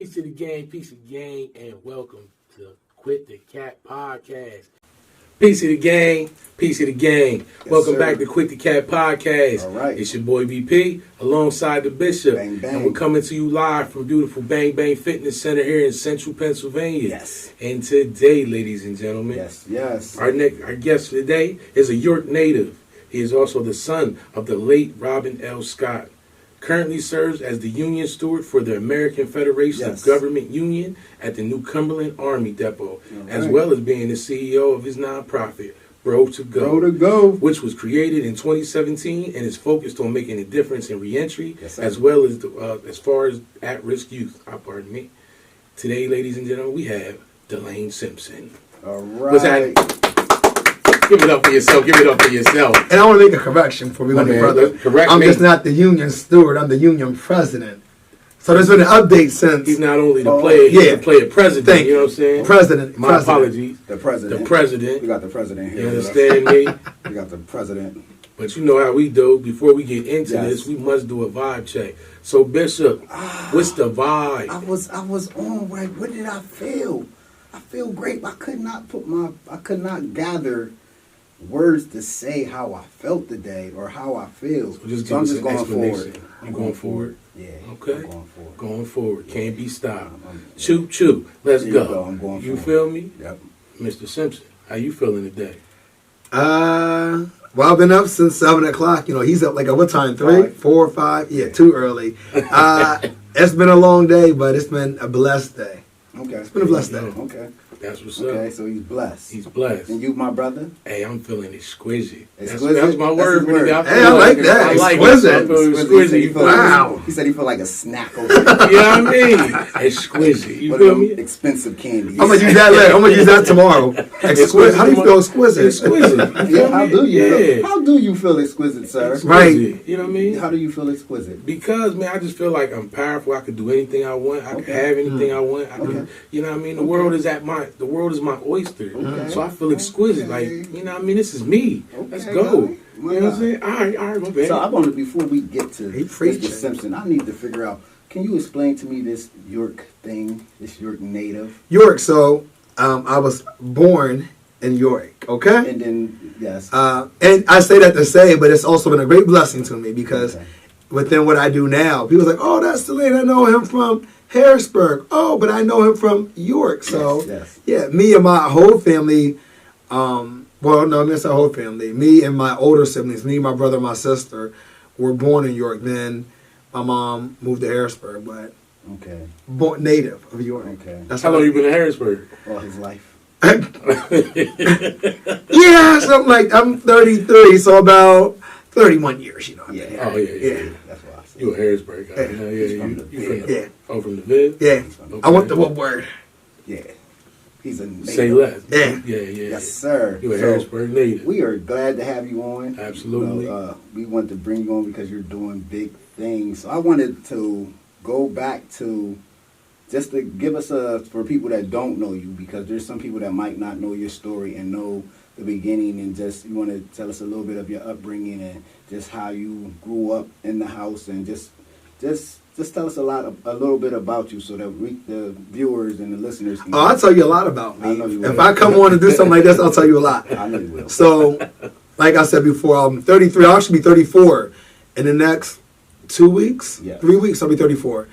Peace to the gang, and welcome to Quit the Cat Podcast. Peace to the gang. Yes, Welcome sir. back to Quit the Cat Podcast. All right. It's your boy BP alongside the Bishop. Bang, bang. And we're coming to you live from beautiful Bang Bang Fitness Center here in Central Pennsylvania. Yes. And today, ladies and gentlemen, Yes. our guest today is a York native. He is also the son of the late Robyn L. Scott. Currently serves as the Union Steward for the American Federation of Government Union at the new Cumberland Army Depot, as well as being the CEO of his nonprofit, Bro to Go, which was created in 2017 and is focused on making a difference in reentry, as well as far as at-risk youth. Pardon me. Today, ladies and gentlemen, we have Delane Simpson. All right. What's that? Give it up for yourself. And I want to make a correction before we go any further. I'm just not the union steward. I'm the union president. So there's been an update since. He's not only the player, he's the player president. You know what I'm saying? President. My apologies. The president. We got the president here. You understand me? We got the president. But you know how we do. Before we get into this, we must do a vibe check. So Bishop, what's the vibe? I was on right. What did I feel? I feel great. I could not gather words to say how I felt today or how I feel. So I'm just going forward. I'm going forward. Yeah. Okay. I'm going forward. Can't be stopped. Choo. Let's go. I'm going you forward. feel me? Yep. Mr. Simpson, how you feeling today? Well, I've been up since 7 o'clock. You know, he's up like at what time? 3, 4, 5? Yeah, too early. It's been a long day, but it's been a blessed day. Okay. It's been a blessed day. Okay. That's what's up. Okay, so he's blessed. He's blessed. And you, my brother? Hey, I'm feeling exquisite. Exquisite? That's my word. That's his word. Hey, I like that. I like Exquisite. it. I feel exquisite. Wow. He said he felt like a snack over there. You know what I mean? Exquisite. You One feel of them me? expensive candies. I'm going to use that later. I'm going to use that tomorrow. Exquisite. How do you feel exquisite? Exquisite. Yeah, how do you feel exquisite, sir? Right. You know what I mean? How do you feel exquisite? Because, man, I just feel like I'm powerful. I could do anything I want. I can have anything I want. I can, you know what I mean? The world is my oyster. Okay. So I feel exquisite. Like, you know what I mean? This is me. Let's go. You know what I'm saying? All right, my bad. So I want to, before we get to preaching. Mr. Simpson, I need to figure out, can you explain to me this York thing, this York native? York. So I was born in York, okay? And then, yes. And I say that to say, but it's also been a great blessing to me because within what I do now, people's like, oh, that's the lane. I know him from Harrisburg. Oh, but I know him from York. So, yeah, me and my whole family, well, no, it's our whole family. Me and my older siblings, me, my brother, my sister, were born in York. Then my mom moved to Harrisburg, but born native of York. Okay. That's how long you been in Harrisburg? All his life. Yeah, something like, I'm 33, so about 31 years, you know. Yeah. Oh, yeah. That's what I said. You a Harrisburg guy. Yeah. From the Vid? Yeah. Okay. I want the one word. Yeah. He's a native. Say less. Yeah. Yes, sir. You a Harrisburg native. We are glad to have you on. Absolutely. We wanted to bring you on because you're doing big things. So I wanted to go back to just to give us for people that don't know you, because there's some people that might not know your story and know the beginning, and just you want to tell us a little bit of your upbringing and just how you grew up in the house, and just tell us a little bit about you so that the viewers and the listeners can. Oh, I'll tell you a lot about me. I know you will. If I come on and do something like this, I'll tell you a lot. I know you will. So, like I said before, I'm 33. I'll actually be 34 in the next 2 weeks. Yes. 3 weeks, I'll be 34.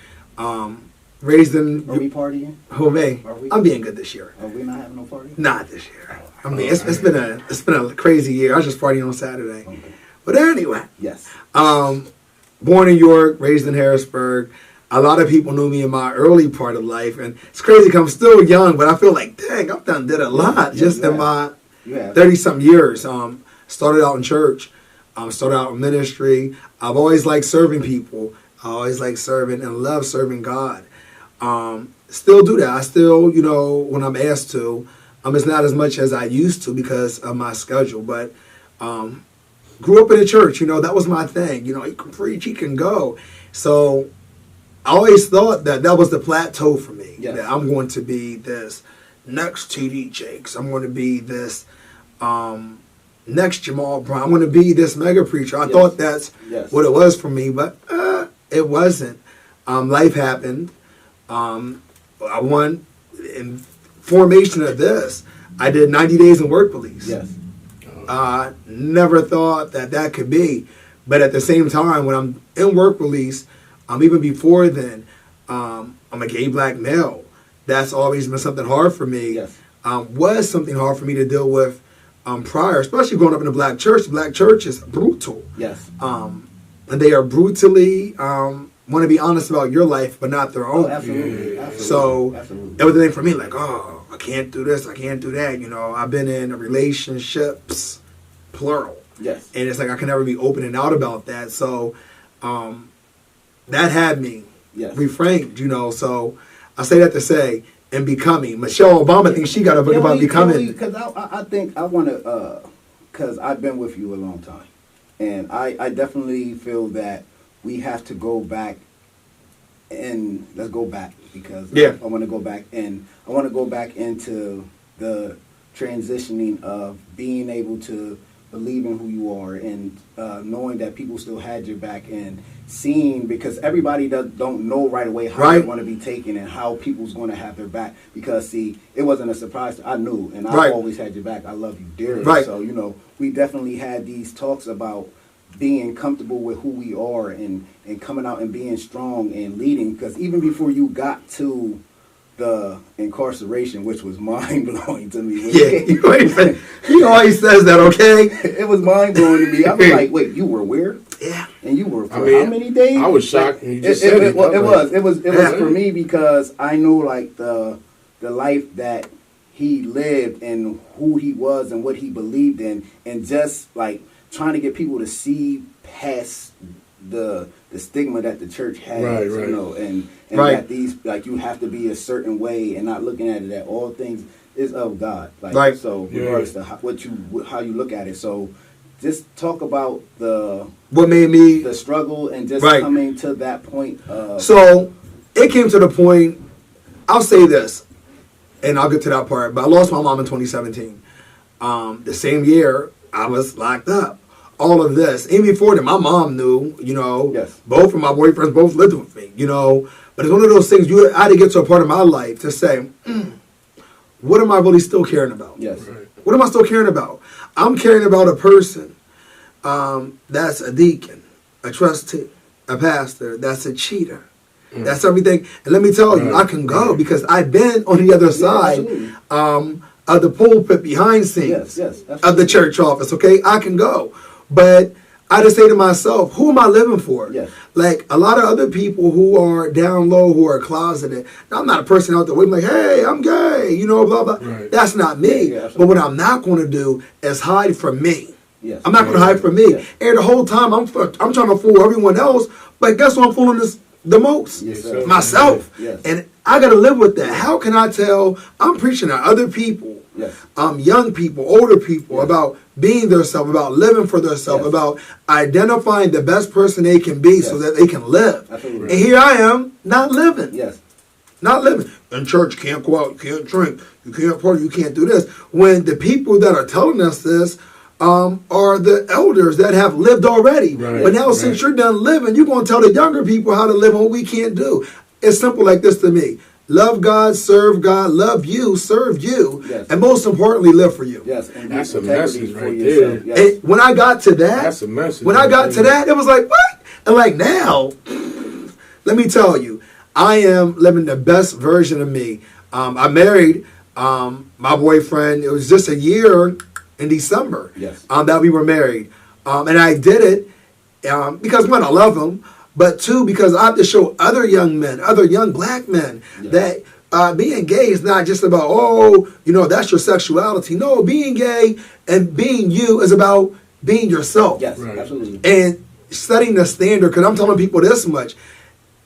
Raised in. Are we partying? Who me? I'm being good this year. Are we not having no party? Not this year. I mean, it's been a crazy year. I was just partying on Saturday. Okay. But anyway. Yes. Born in York, raised in Harrisburg. A lot of people knew me in my early part of life, and it's crazy because I'm still young, but I feel like, dang, I've did a lot just in my 30-something years. Started out in church, started out in ministry. I've always liked serving people. I always liked serving and love serving God. Still do that. I still, when I'm asked to, it's not as much as I used to because of my schedule, but grew up in the church, that was my thing. He can preach, he can go. So I always thought that was the plateau for me. Yes. That I'm going to be this next TD Jakes. I'm going to be this next Jamal Brown. I'm going to be this mega preacher. I thought that's what it was for me, but it wasn't. Life happened. I won in formation of this. I did 90 days in work police. Yes. Never thought that could be. But at the same time, when I'm in work release, even before then, I'm a gay black male. That's always been something hard for me. Yes. Was something hard for me to deal with prior, especially growing up in a black church. The black church is brutal. Yes. And they are brutally want to be honest about your life, but not their own. Oh, absolutely. Absolutely. So absolutely. it was the thing for me, like, oh, I can't do this, I can't do that. I've been in relationships, plural. Yes. And it's like I can never be open and out about that. So that had me reframed, So I say that to say, in becoming. Michelle Obama thinks she got a book about becoming. Because I think I want to, because I've been with you a long time. And I definitely feel that we have to go back and let's go back because I want to go back and I want to go back into the transitioning of being able to believe in who you are and knowing that people still had your back and seeing, because everybody don't know right away how they want to be taken and how people's going to have their back, because see, it wasn't a surprise. I knew, and I always had your back. I love you dearly. So we definitely had these talks about being comfortable with who we are and coming out and being strong and leading, because even before you got to the incarceration, which was mind-blowing to me. He always says that, okay? It was mind-blowing to me. I was like, wait, you were where? Yeah. And you were for how many days? I was shocked. He just said it. Well, it was for me, because I knew like the life that he lived and who he was and what he believed in, and just like trying to get people to see past the stigma that the church has, and that these, like, you have to be a certain way and not looking at it that all things is of God. Like, so regardless to how you look at it. So just talk about what made me the struggle and just coming to that point. So it came to the point, I'll say this, and I'll get to that part, but I lost my mom in 2017. The same year I was locked up. All of this. Even before that, my mom knew, both of my boyfriends both lived with me, But it's one of those things, I had to get to a part of my life to say, what am I really still caring about? Yes. What am I still caring about? I'm caring about a person that's a deacon, a trustee, a pastor, that's a cheater. That's everything. And let me tell you, I can go because I've been on the other side of the pulpit behind scenes of the church office, okay? I can go. But I just say to myself, who am I living for? Yes. Like a lot of other people who are down low, who are closeted. Now, I'm not a person out there waiting like, hey, I'm gay, blah, blah. Right. That's not me. Yeah, but what I'm not going to do is hide from me. Yes. I'm not going to hide from me. Yes. And the whole time I'm trying to fool everyone else, but guess what I'm fooling the most? Yes, myself. Yes. And I got to live with that. How can I tell? I'm preaching to other people. Yes. Young people, older people, about being themselves, about living for themselves, about identifying the best person they can be so that they can live. Absolutely. And here I am, not living. Yes. Not living. In church, can't go out, you can't drink, you can't party, you can't do this. When the people that are telling us this are the elders that have lived already. Right. But now since you're done living, you're going to tell the younger people how to live and what we can't do. It's simple like this to me. Love God, serve God, love you, serve you, and most importantly, live for you. Yes, and that's a message right there. Yes. And when I got to that, that's a message. When I got to that, it was like, what? And like now, let me tell you, I am living the best version of me. I married my boyfriend. It was just a year in December that we were married, and I did it because one, I love him. But two, because I have to show other young men, other young black men, that being gay is not just about, that's your sexuality. No, being gay and being you is about being yourself. Yes, absolutely. And setting the standard, because I'm telling people this much.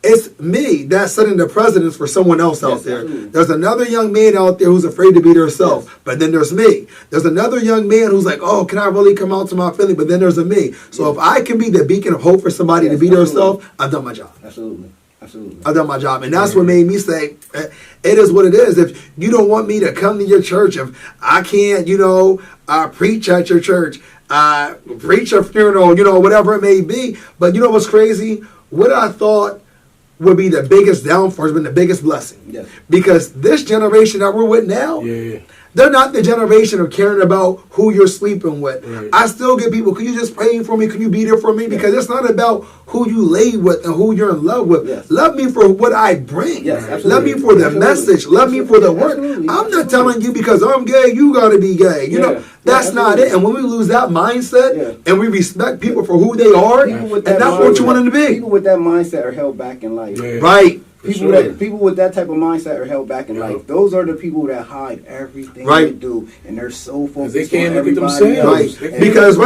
It's me that's setting the precedence for someone else out there. Absolutely. There's another young man out there who's afraid to be themselves, but then there's me. There's another young man who's like, oh, can I really come out to my family? But then there's a me. So if I can be the beacon of hope for somebody to be themselves, I've done my job. Absolutely. Absolutely. I've done my job. And that's what made me say, it is what it is. If you don't want me to come to your church, if I can't, preach at your church, preach a funeral, whatever it may be. But you know what's crazy? What I thought would be the biggest downfall, has been the biggest blessing. Yes. Because this generation that we're with now, they're not the generation of caring about who you're sleeping with. Right. I still get people, can you just pray for me? Can you be there for me? Because it's not about who you lay with and who you're in love with. Yes. Love me for what I bring. Yes, absolutely. Love me for the message. Love me for the work. Absolutely. I'm not telling you because I'm gay, you got to be gay. You know, that's not it. And when we lose that mindset and we respect people for who they are, and that's what you want them to be. People with that mindset are held back in life. Right. People with that type of mindset are held back in life. Those are the people that hide everything they do, and they're so focused they can't on look at everybody themselves. else. Right. Because,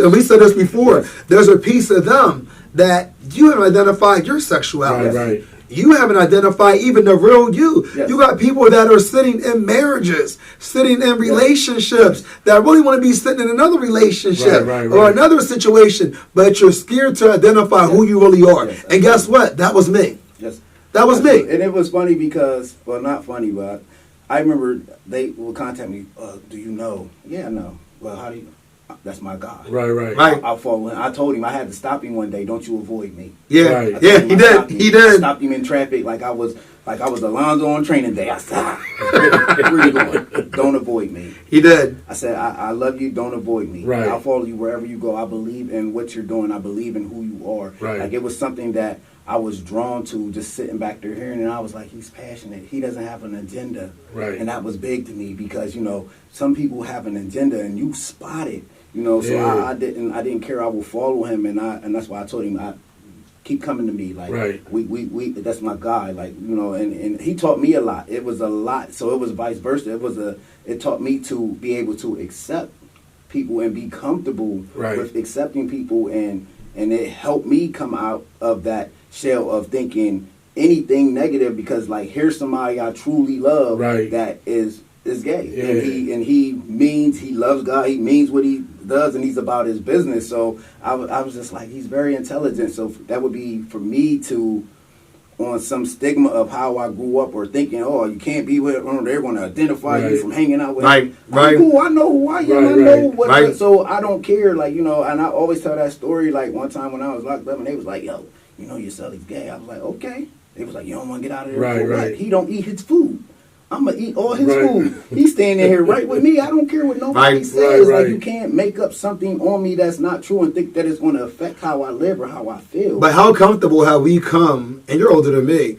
and we said this before, there's a piece of them that you haven't identified your sexuality. Right. You haven't identified even the real you. Yes. You got people that are sitting in marriages, sitting in relationships, that really want to be sitting in another relationship or another situation, but you're scared to identify who you really are. Yes. And guess what? That was me. Yes. That was me. And it was funny because, well, not funny, but I remember they would contact me, do you know? Yeah, I know. Well, how do you? That's my God. Right. I'll follow him. I told him I had to stop him one day. Don't you avoid me. Yeah, Right. He did. I stopped him in traffic like I was Alonzo on training day. I said, where you going? Don't avoid me. He did. I said, I love you. Don't avoid me. Right. I'll follow you wherever you go. I believe in what you're doing. I believe in who you are. Right. Like it was something that I was drawn to, just sitting back there hearing, and I was like, he's passionate. He doesn't have an agenda. Right. And that was big to me because, some people have an agenda and you spot it. So I didn't care. I will follow him, and that's why I told him, I keep coming to me. Like we that's my guy. And he taught me a lot. It was a lot. So it was vice versa. It taught me to be able to accept people and be comfortable with accepting people, and it helped me come out of that shell of thinking anything negative, because here's somebody I truly love that is gay, and he loves God, he means what he does, and he's about his business. So I was just like, he's very intelligent. So that would be for me to, on some stigma of how I grew up, or thinking, oh, you can't be with, or they're going to identify you from hanging out with him. I'm cool. I know who I am. I know what. So I don't care. And I always tell that story. One time when I was locked up, and they was like, yo, your son is gay. I was like, okay. They was like, you don't want to get out of there. Right. He don't eat his food. I'm going to eat all his food. He's standing here right with me. I don't care what nobody says. You can't make up something on me that's not true and think that it's going to affect how I live or how I feel. But how comfortable have we come, and you're older than me,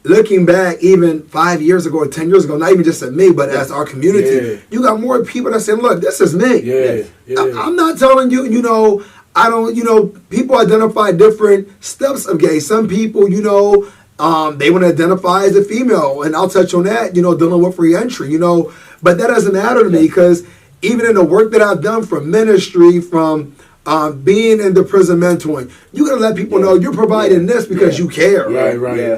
looking back even 5 years ago or 10 years ago, not even just at me, but as our community, you got more people that say, look, this is me. I'm not telling you, I don't, people identify different steps of gay. Some people, they want to identify as a female, and I'll touch on that, dealing with free entry, but that doesn't matter to me, because even in the work that I've done from ministry, from being in the prison mentoring, you got to let people know you're providing this because you care.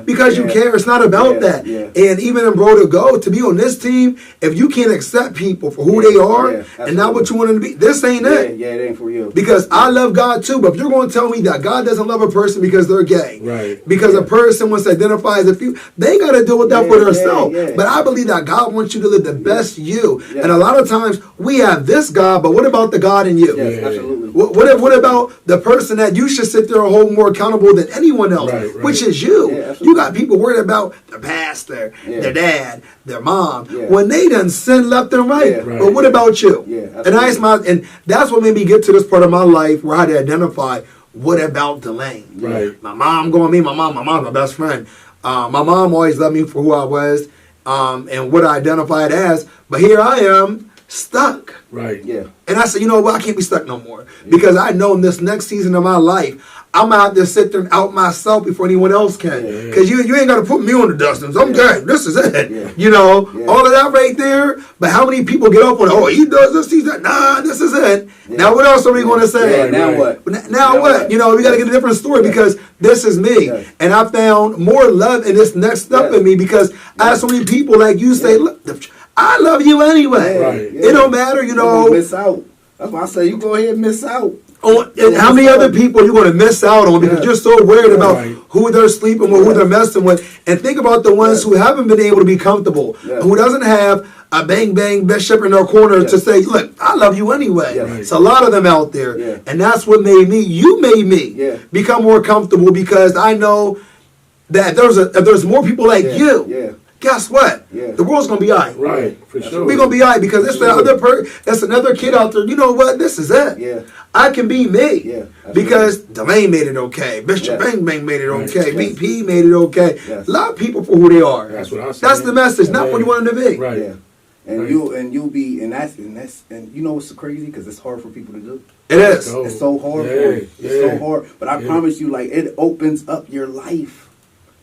Because you care. It's not about that. And even in Bro to Go, to be on this team, if you can't accept people for who they are and not what you want them to be, this ain't it. Yeah, it ain't for you. Because I love God too, but if you're going to tell me that God doesn't love a person because they're gay, because a person wants to identify as a few, they got to deal with that for themselves. But I believe that God wants you to live the best you. And a lot of times we have this God, but what about the God in you? Yes, absolutely. What about the person that you should sit there and hold more accountable than anyone else, which is you? You got people worried about the pastor, their dad, their mom, when they done sin left and right. But what about you? And that's what made me get to this part of my life where I had to identify, what about Delane? My mom my mom's my best friend. My mom always loved me for who I was and what I identified as. But here I am, stuck. And I said, you know what? I can't be stuck no more. Because I know in this next season of my life, I'm out there sit there and out myself before anyone else can. Because you ain't got to put me on the dustbins. I'm good. This is it. All of that right there. But how many people get up on, oh, he does this, he's that. Nah, this is it. Now what else are we going to say? Now what? Now what? We got to get a different story because this is me. And I found more love in this next step in me because I have so many people like you say, look, I love you anyway. It don't matter, You don't miss out. That's why I say you go ahead and miss out. And how many other people are you going to miss out on because you're so worried about who they're sleeping with, who they're messing with. And think about the ones who haven't been able to be comfortable, who doesn't have a bang bishop in their corner to say, look, I love you anyway. It's a lot of them out there. And that's what made me, you made me become more comfortable because I know that if there's more people like you, guess what? Yeah. The world's gonna be all right. Right, for sure. We're gonna be all right because that's another kid out there. You know what? This is it. Yeah. I can be me. Yeah. Because Delane made it okay. Bishop Bang Bang made it okay. VP made it okay. Yes. A lot of people for who they are. That's what I said. That's the message, not what you want them to be. Right. Yeah. And you'll be and you know what's so crazy because it's hard for people to do. It is. It's so hard for you. It's so hard. But I promise you, like it opens up your life.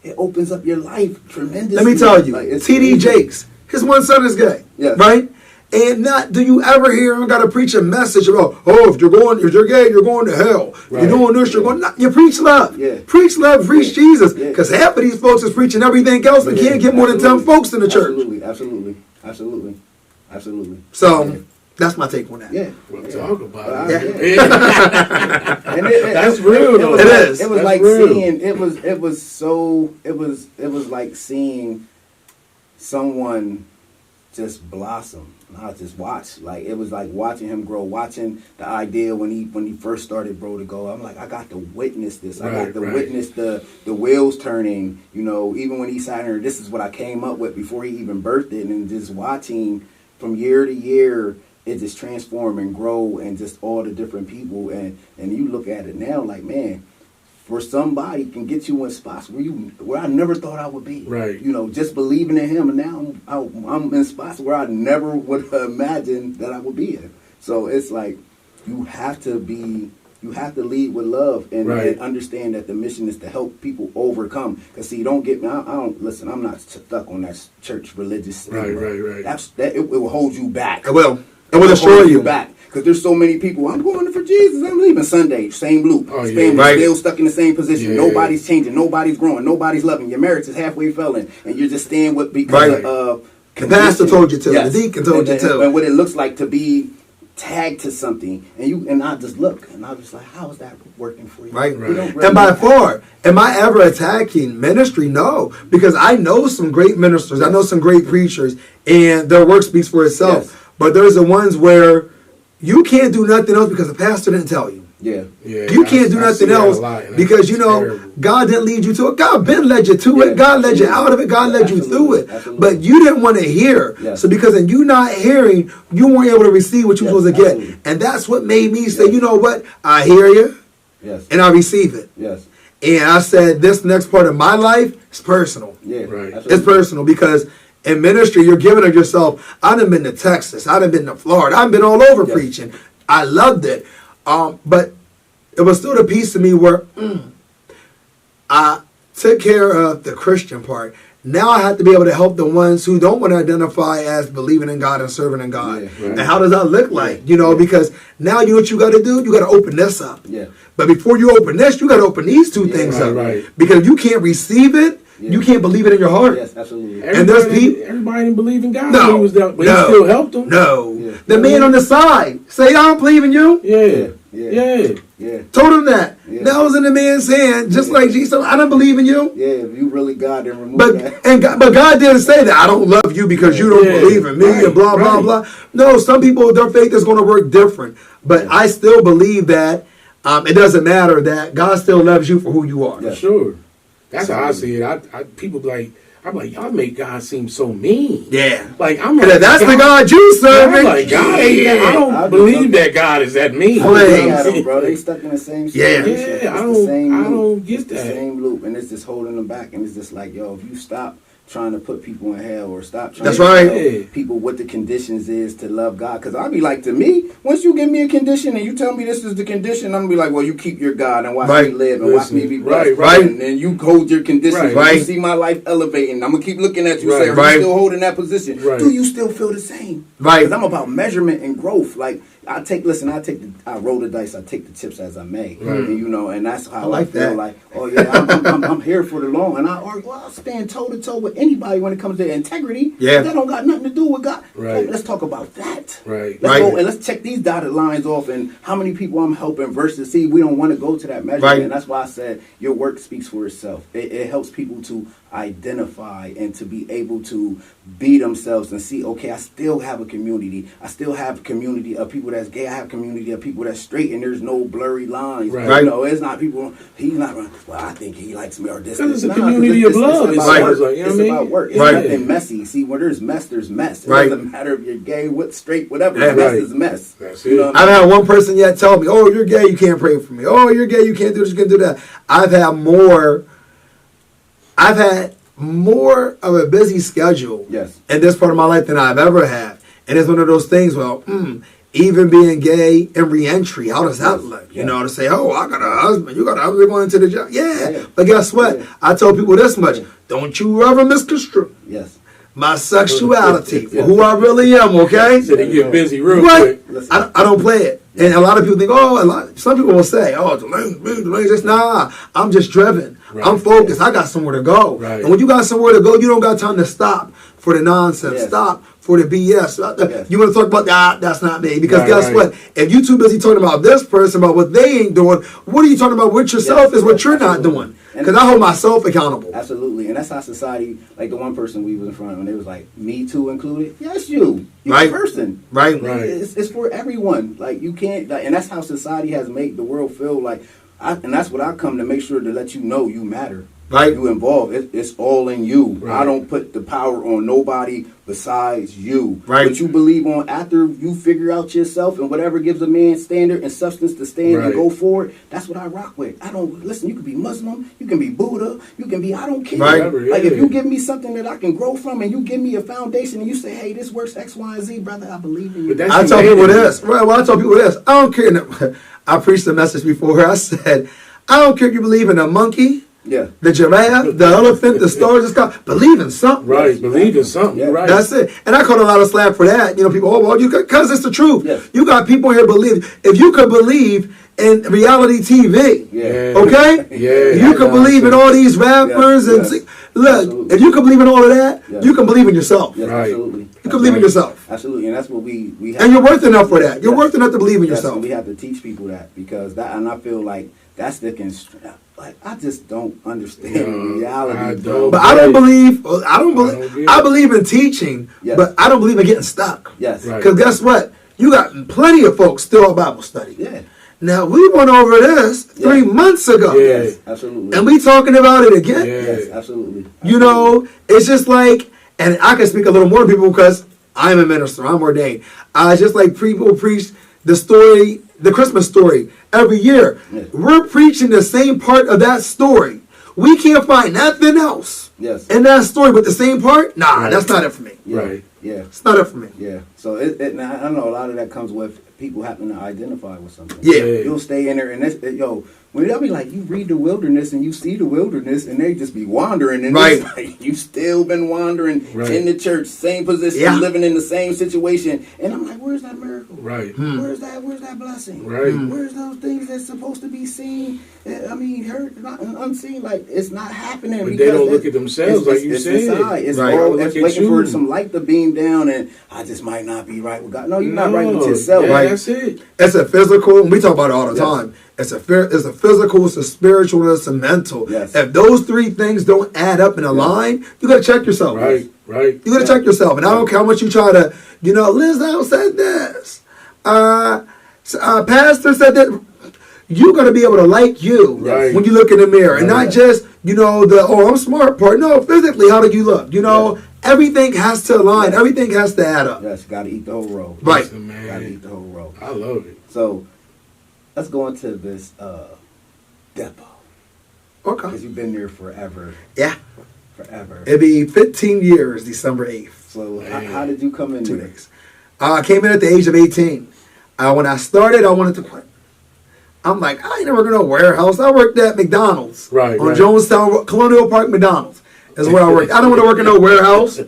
It opens up your life tremendously. Let me tell you, like, T.D. Jakes, his one son is gay. Yes. Right? And do you ever hear him got to preach a message about, if you're gay, you're going to hell. Right. You're doing this, you're going. You preach love. Yeah. Preach love, preach Jesus. Because half of these folks is preaching everything else and can't get more than 10 folks in the church. Absolutely. So that's my take on that. Yeah. We'll talk about it. And That's real though. It is. It was like seeing. It was like seeing someone just blossom. Not just watch. Like it was like watching him grow, watching the idea when he first started, bro, to go. I'm like, I got to witness this. I got to witness the wheels turning. You know, even when he sat here, this is what I came up with before he even birthed it, and just watching from year to year. It just transform and grow and just all the different people and you look at it now like, man, for somebody can get you in spots where I never thought I would be. Right. You know, just believing in him, and now I'm in spots where I never would have imagined that I would be in. So it's like you have to lead with love and understand that the mission is to help people overcome. Because see, don't get me. I don't listen. I'm not stuck on that church religious thing. Right. It will hold you back. It will. It will destroy you back. Because there's so many people. I'm going for Jesus. I'm leaving Sunday. Same loop. Still stuck in the same position. Nobody's changing. Nobody's growing. Nobody's loving. Your marriage is halfway failing, and you're just staying with because of the pastor told you to. Yes. The deacon told you to. And what it looks like to be tagged to something, and I just look, and I was just like, how is that working for you? Right. Really And by far, am I ever attacking ministry? No, because I know some great ministers. I know some great preachers, and their work speaks for itself. Yes. But there's the ones where you can't do nothing else because the pastor didn't tell you. You can't do nothing else because, God didn't lead you to it. God been led you to it. God led you out of it. God led you through it. But you didn't want to hear. So because of you not hearing, you weren't able to receive what you were supposed to get. And that's what made me say, you know what? I hear you and I receive it. And I said, this next part of my life is personal. It's personal because in ministry, you're giving of yourself. I done been to Texas. I done been to Florida. I've been all over preaching. I loved it. But it was still the piece of me where I took care of the Christian part. Now I have to be able to help the ones who don't want to identify as believing in God and serving in God. And how does that look like? Because now you know what you got to do? You got to open this up. But before you open this, you got to open these two things up. Because if you can't receive it, you can't believe it in your heart. Yes, absolutely. And there's people. Everybody didn't believe in God. No, He still helped them. No. The man on the side say, I don't believe in you. Told him that. That was in the man's hand, just like Jesus. I don't believe in you. If you really God, then remove that. But God didn't say that. I don't love you because you don't believe in me and blah, blah, blah. No, some people, their faith is going to work different. But I still believe that it doesn't matter, that God still loves you for who you are. For sure. That's how I see it. People be like, I'm like, y'all make God seem so mean. Like I'm like, that's the God you serve. I'm like, God ain't that. I don't believe that God is that mean. Bro, they stuck in the same situation. I don't get that. The same loop, and it's just holding them back, and it's just like, yo, if you stop trying to put people in hell or stop trying to tell people what the conditions is to love God. Because I'll be like, to me, once you give me a condition and you tell me this is the condition, I'm going to be like, well, you keep your God and watch me live and watch me be blessed. And then you hold your conditions. You see my life elevating. I'm going to keep looking at you say, are you still holding that position? Do you still feel the same? Because I'm about measurement and growth. Like, I roll the dice, I take the chips as I may. And that's how I feel like, oh yeah, I'm here for the long. And I'll stand toe to toe with anybody when it comes to integrity. That don't got nothing to do with God. Let's talk about that. Let's go and let's check these dotted lines off and how many people I'm helping versus we don't want to go to that measurement. And that's why I said your work speaks for itself. It helps people to identify and to be able to be themselves and see, okay, I still have a community. I still have a community of people people that's gay. I have community of people that's straight, and there's no blurry lines. Right. You know, it's not people. He's not. Well, I think he likes me or this. Because it's a community of love. It's about work. It's nothing messy. See, where there's mess, there's mess. It doesn't matter if you're gay, what straight, whatever. Mess is mess. That's it. You know I've had one person yet tell me, "Oh, you're gay, you can't pray for me. Oh, you're gay, you can't do this, you can't do that." I've had more of a busy schedule in this part of my life than I've ever had. And it's one of those things, even being gay and re-entry, how does that look? You know, to say, oh, I got a husband, you got a husband going into the job. Yeah. But guess what? I tell people this much. Don't you ever misconstrue my sexuality for who I really am, okay? So they get busy real quick. quick. I don't play it. And a lot of people think, some people will say, Delane just, nah, I'm just driven. Right. I'm focused. I got somewhere to go. Right. And when you got somewhere to go, you don't got time to stop for the nonsense. Stop for the BS. You want to talk about that? That's not me. Because guess what? If you too busy talking about this person, about what they ain't doing, what are you talking about with yourself is what you're not doing. Because I hold myself accountable. Absolutely. And that's how society, like the one person we was in front of, and they was like, me too included. Yes, you. You're a person. Right. It's for everyone. Like, you can't, and that's how society has made the world feel like, and that's what I come to make sure to let you know you matter. Right. You involved. It's all in you. Right. I don't put the power on nobody besides you. Right. What you believe on after you figure out yourself and whatever gives a man standard and substance to stand and go forward, that's what I rock with. I don't, listen, you can be Muslim, you can be Buddha, you can be, I don't care. Right. Like if you give me something that I can grow from and you give me a foundation and you say, hey, this works X, Y, and Z, brother, I believe in you. I tell people this. I tell people this. I don't care. I preached a message before. I said, I don't care if you believe in a monkey, the giraffe, the elephant, the stars, the sky. Believe in something. Right. Believe in something. Yeah. Right. That's it. And I caught a lot of slack for that. You know, people, because it's the truth. Yes. You got people here believe. If you could believe in reality TV, okay? You could believe in all these rappers and look. Absolutely. If you can believe in all of that, you can believe in yourself. Yes, right. Absolutely. You can believe in yourself. Absolutely, and that's what we have. And you're worth enough for that. You're worth enough to believe in yourself. And we have to teach people that because that, and I feel like that's the like I just don't understand reality. But I believe in teaching, but I don't believe in getting stuck. Yes. Because guess what? You got plenty of folks still at Bible study. Yeah. Now, we went over this 3 months ago. Yes, absolutely. And we talking about it again. Yes, absolutely. You know, it's just like, and I can speak a little more to people because I'm a minister. I'm ordained. Just like people preach the story, the Christmas story, every year. Yes. We're preaching the same part of that story. We can't find nothing else in that story but the same part. Nah, that's not it for me. Right. Yeah. It's not it for me. Yeah. So now, I know a lot of that comes with people having to identify with something. Yeah. You'll stay in there and when they'll be like, you read the wilderness and you see the wilderness and they just be wandering and it's like, you still been wandering in the church, same position, living in the same situation. And I'm like, where's that miracle? Right. Where's that blessing? Right. Where's those things that's supposed to be seen? I mean, heard and unseen. Like, it's not happening. But they don't look at themselves like you said. It's waiting for some light to beam down and I just might not be right with God. No, you're not right with yourself. Yeah, that's it. It's a physical, and we talk about it all the time. It's a physical, it's a spiritual, and it's a mental. Yes. If those three things don't add up in a line, you got to check yourself. Right. You got to check yourself. And I don't care how much you try to, Liz L said this. Pastor said that. You're going to be able to like you when you look in the mirror. And not just, I'm smart part. No, physically, how do you look? Everything has to align. Everything has to add up. Yes, got to eat the whole roll. Right. Got to eat the whole roll. I love it. So, let's go into this depot. Okay. Because you've been there forever. Yeah. Forever. It'll be 15 years, December 8th. So, how did you come in 2 there? days. I came in at the age of 18. When I started, I wanted to quit. I'm like, I ain't never going to a warehouse. I worked at McDonald's. On Jonestown, Colonial Park McDonald's. That's where I worked. I don't want to work in no warehouse.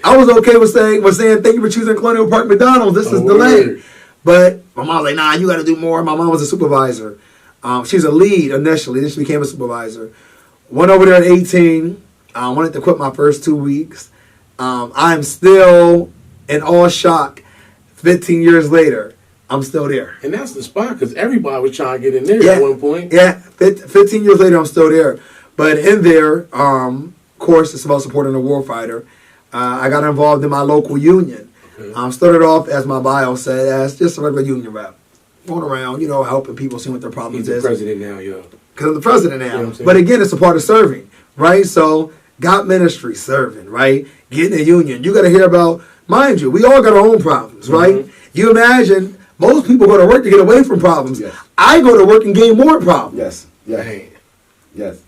I was okay with saying thank you for choosing Colonial Park McDonald's. This is delayed. But my mom was like, nah, you got to do more. My mom was a supervisor. She was a lead initially. Then she became a supervisor. Went over there at 18. I wanted to quit my first 2 weeks. I'm still in awe shock 15 years later. I'm still there. And that's the spot because everybody was trying to get in there at one point. Yeah, 15 years later, I'm still there. But in there, of course, it's about supporting a warfighter. I got involved in my local union. Okay. Started off, as my bio said, as just a regular union rep. Going around, helping people see what their problems He's is. the president now, yo. Because I'm the president now. You know what I'm saying? But again, it's a part of serving, right? So, got ministry, serving, right? Getting a union. You got to hear about, mind you, we all got our own problems, right? You imagine, most people go to work to get away from problems. Yes. I go to work and gain more problems. Yes. Yes. Dang. Yes.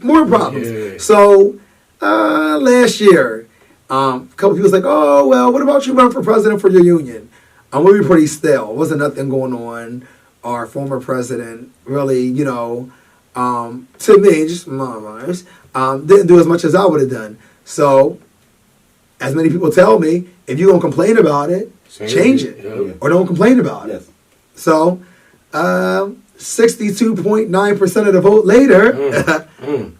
More problems. Yeah. So, last year, a couple people was like, oh, well, what about you run for president for your union? We were pretty still. Wasn't nothing going on. Our former president really, to me, just my minds, didn't do as much as I would have done. So, as many people tell me, if you're going to complain about it, change it. Yeah. Or don't complain about Yes. it. So, 62.9% of the vote later,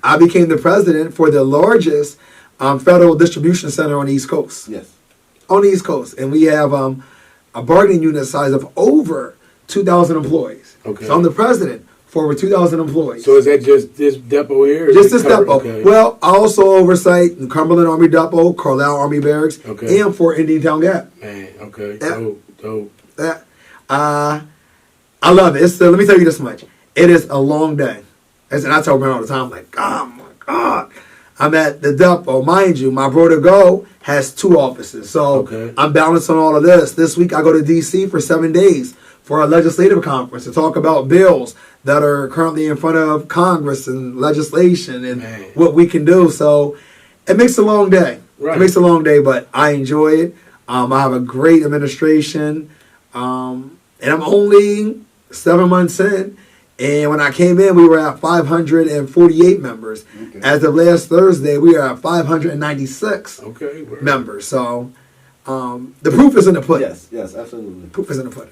I became the president for the largest federal distribution center on the East Coast. Yes. On the East Coast. And we have a bargaining unit size of over 2,000 employees. Okay. So I'm the president for over 2,000 employees. So is that just this depot here? or Just is it this covered? depot. Okay. Well, I also oversight the Cumberland Army Depot, Carlisle Army Barracks, Okay. and Fort Indiantown Gap. Man, okay. Yeah. Dope. I love it. Let me tell you this much. It is a long day. And I tell Brent all the time, like, oh my God. I'm at the depot. Mind you, my brother Go has 2 offices. So Okay. I'm balancing all of this. This week I go to D.C. for 7 days for a legislative conference to talk about bills that are currently in front of Congress and legislation and Man. what we can do. So it makes a long day. Right. It makes a long day, but I enjoy it. I have a great administration. And I'm only 7 months in. And when I came in, we were at 548 members. Okay. As of last Thursday, we are at 596 Okay. Word. members. So the proof is in the pudding. Yes. Yes. Absolutely. Proof is in the pudding.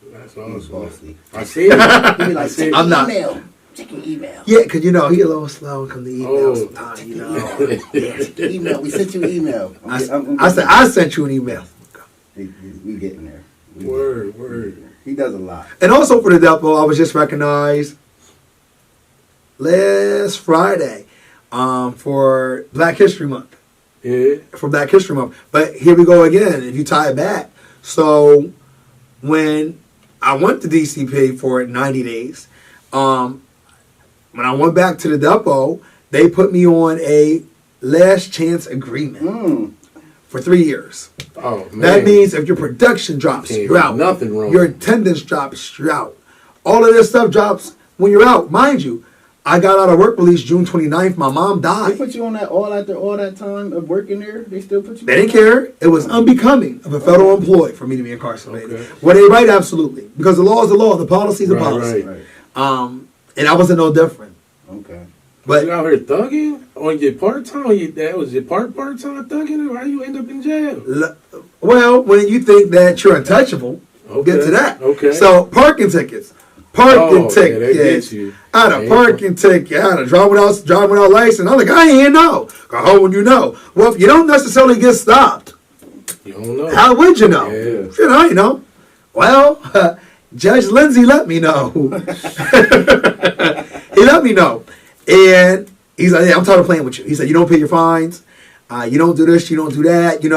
He's That's awesome. bossy. I see it. He be I like, see check it. I'm your not. email. Check your email. Yeah, because, he a little slow when it comes to email Oh. sometimes, Check your email. Yeah, check your email. We sent you an email. I said, I sent you an email. We getting there. Word. He does a lot. And also for the depot, I was just recognized last Friday for Black History Month. Yeah. For Black History Month. But here we go again, if you tie it back. So when I went to DCP for 90 days, when I went back to the depot, they put me on a last chance agreement for 3 years. Oh man. That means if your production drops, Can't you're out. nothing wrong. Your attendance drops, you're out. All of this stuff drops when you're out. Mind you, I got out of work release June 29th. My mom They died. put you on that after all that time of working there. They still put you. They didn't care. It was unbecoming of a federal employee for me to be incarcerated. Okay. Were they right? Absolutely. Because the law is the law. The policy is the Right, policy. right. And I wasn't no different. Okay. But You out here thugging on your part time? That was your part time thugging? Why you end up in jail? well, when you think that you're untouchable, Okay. get to that. Okay. So parking tickets. Parking Oh, tickets. yeah, they get you. I had a parking ticket. I had a drive without license. I'm like, I ain't know. How would you know? Well, if you don't necessarily get stopped, You don't know. how would you know? Yeah. You know. Well, Judge Lindsay let me know. He let me know. And he's like, yeah, I'm tired of playing with you. He said, you don't pay your fines. You don't do this. You don't do that. We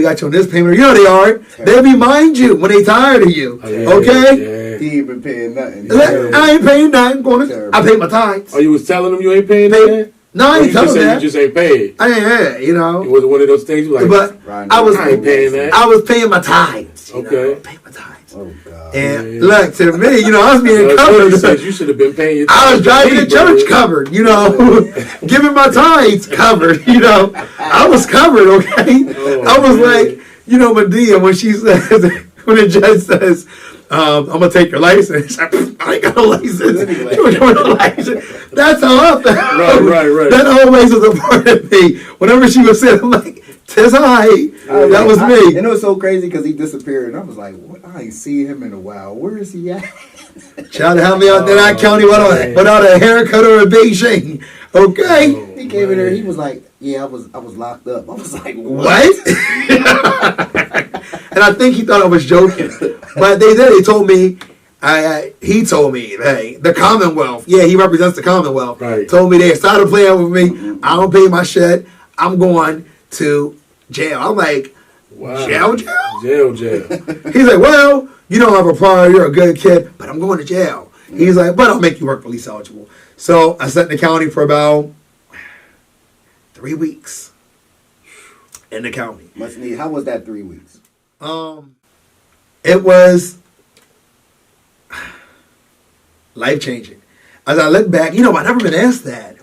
got you on this payment. You know they are. They remind you when they tired of you. Oh, yeah, Okay? Yeah. He ain't been paying nothing. I ain't paying nothing. I pay my tithes. Oh, you was telling them you ain't paying that? No, I Or ain't you just telling say that. you just ain't paid? I ain't, It was one of those things you like, But Right, I was I ain't paying that. I was paying my tithes. Okay. Paying my tithes. Oh God. And Yeah. look, to me, I was being you covered. said you should have been paying your I was driving to brother. church covered, giving my tithes covered, I was covered, okay? Oh, I was man. like, Medea, when she says, when the judge says, I'm going to take your license. I ain't got no license. Anyway. You don't have no license. That's how I felt. Right. That always was a part of me. Whenever she would say, I'm like, tis I. That was me. And it was so crazy because he disappeared. And I was like, what? I ain't seen him in a while. Where is he at? Trying to help me out in that county without a haircut or a Beijing. Okay. He came in there. He was like, yeah, I was locked up. I was like, What? And I think he thought I was joking. But they told me, he told me, hey, the Commonwealth, yeah, he represents the Commonwealth, Right. told me they started playing with me. I don't pay my shit. I'm going to jail. I'm like, Wow. Jail? Jail. He's like, well, you don't have a prior, you're a good kid, but I'm going to jail. He's like, but I'll make you work release eligible. So I sat in the county for about 3 weeks. In the county. How was that 3 weeks? It was life-changing. As I look back, I never been asked that.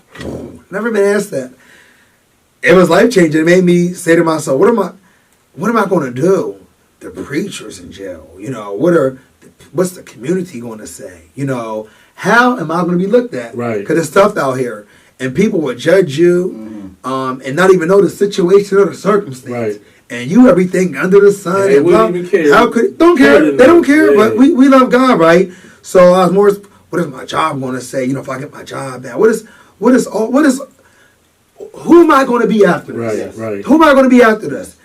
It was life-changing. It made me say to myself, what am I going to do? The preachers in jail, what's the community going to say? How am I going to be looked at? Right. Because it's tough out here. And people will judge you and not even know the situation or the circumstance. Right. And you everything under the sun. They wouldn't even care. Don't care. They don't care, yeah. but we love God, right? So I was more, what is my job going to say? If I get my job back, who am I going to be after this? Right. Who am I going to be after this?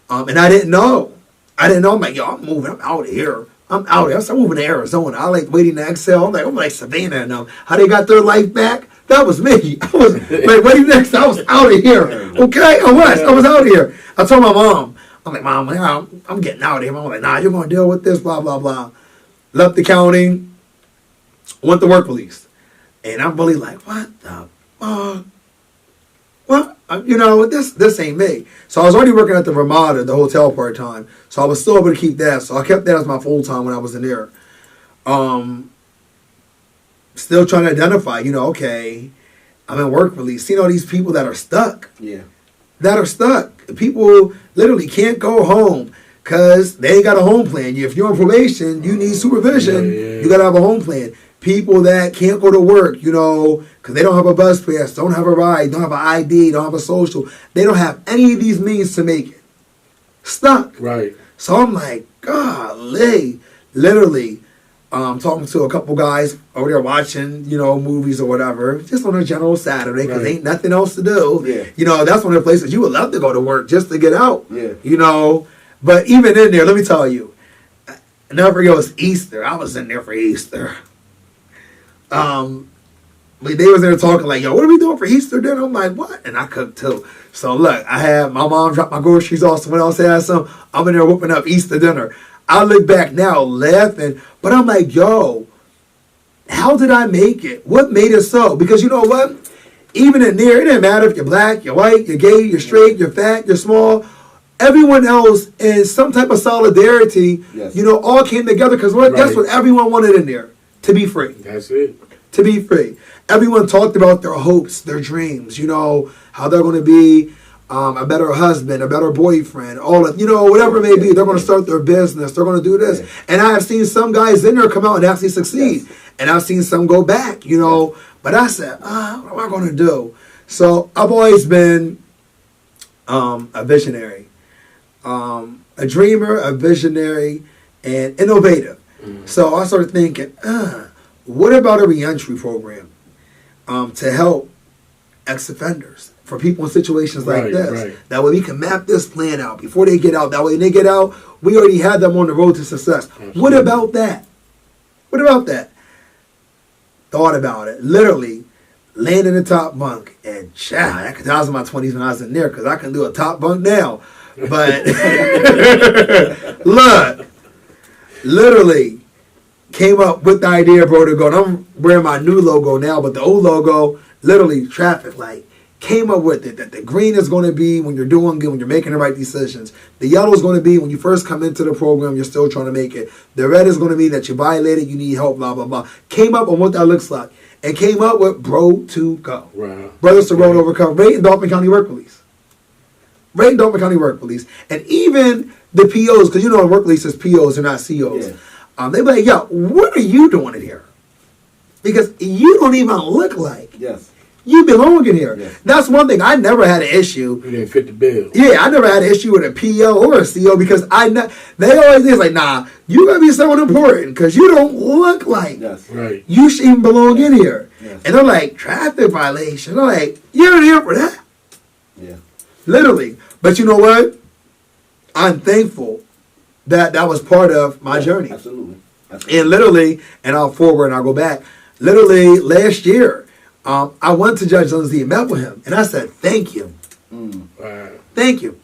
And I didn't know. I'm like, yo, I'm moving. I'm out of here. I'm moving to Arizona. I like waiting to exhale. I'm like Savannah and them. How they got their life back? That was me. I was like, waiting next. I was out of here. Okay? I was out of here. I told my mom. I'm like, Mom, I'm getting out of here. Mom was like, nah, you're going to deal with this, blah, blah, blah. Left the county. Went to work release. And I'm really like, what the fuck? This ain't me. So I was already working at the Ramada, the hotel part-time. So I was still able to keep that. So I kept that as my full-time when I was in there. Still trying to identify, okay, I'm in work release. Seeing all these people that are stuck. Yeah. That are stuck. People literally can't go home because they ain't got a home plan. If you're on probation, you need supervision. Yeah. You got to have a home plan. People that can't go to work, because they don't have a bus pass, don't have a ride, don't have an ID, don't have a social. They don't have any of these means to make it. Stuck. Right. So I'm like, golly. Literally, talking to a couple guys over there watching, movies or whatever, just on a general Saturday, because ain't nothing else to do. Yeah. That's one of the places you would love to go to work just to get out. Yeah. But even in there, let me tell you, I never forget, it was Easter. I was in there for Easter. They was there talking like, yo, what are we doing for Easter dinner? I'm like, what? And I cooked too. So look, I had my mom drop my groceries off. Someone else had some. I'm in there whooping up Easter dinner. I look back now laughing, but I'm like, yo, how did I make it? What made it so? Because you know what? Even in there, it didn't matter if you're black, you're white, you're gay, you're straight, you're fat, you're small. Everyone else in some type of solidarity, all came together because that's what everyone wanted in there. To be free. That's it. To be free. Everyone talked about their hopes, their dreams, how they're going to be a better husband, a better boyfriend, all of, whatever it may be. They're going to start their business. They're going to do this. And I have seen some guys in there come out and actually succeed. And I've seen some go back, But I said, what am I going to do? So I've always been a visionary, a dreamer, a visionary, and innovative. So I started thinking, what about a reentry program to help ex-offenders, for people in situations like this? Right. That way we can map this plan out before they get out. That way when they get out, we already had them on the road to success. Absolutely. What about that? Thought about it. Literally, landed in the top bunk. And I was in my 20s when I was in there because I can do a top bunk now. But look. Literally came up with the idea, bro, to go. And I'm wearing my new logo now, but the old logo, literally traffic light, came up with it. That the green is going to be when you're doing good, when you're making the right decisions. The yellow is going to be when you first come into the program, you're still trying to make it. The red is going to be that you violated, you need help, blah, blah, blah. Came up on what that looks like. And came up with Bro to Go. Wow. Brothers to Road Overcome. Rate in Dauphin County Work Release. And even the POs, because in work releases, POs are not COs. Yeah. They be like, yo, what are you doing in here? Because you don't even look like you belong in here. Yes. That's one thing. I never had an issue. You didn't fit the bill. Yeah, I never had an issue with a PO or a CO because they always is like, nah, you got to be someone important because you don't look like you should even belong in here. Yes. And they're like, traffic violation. They're like, you're in here for that? Yeah. Literally. But you know what? I'm thankful that was part of my journey. Absolutely. And literally, and I'll forward and I'll go back. Literally, last year, I went to Judge Lindsay and met with him. And I said, thank you. Thank you.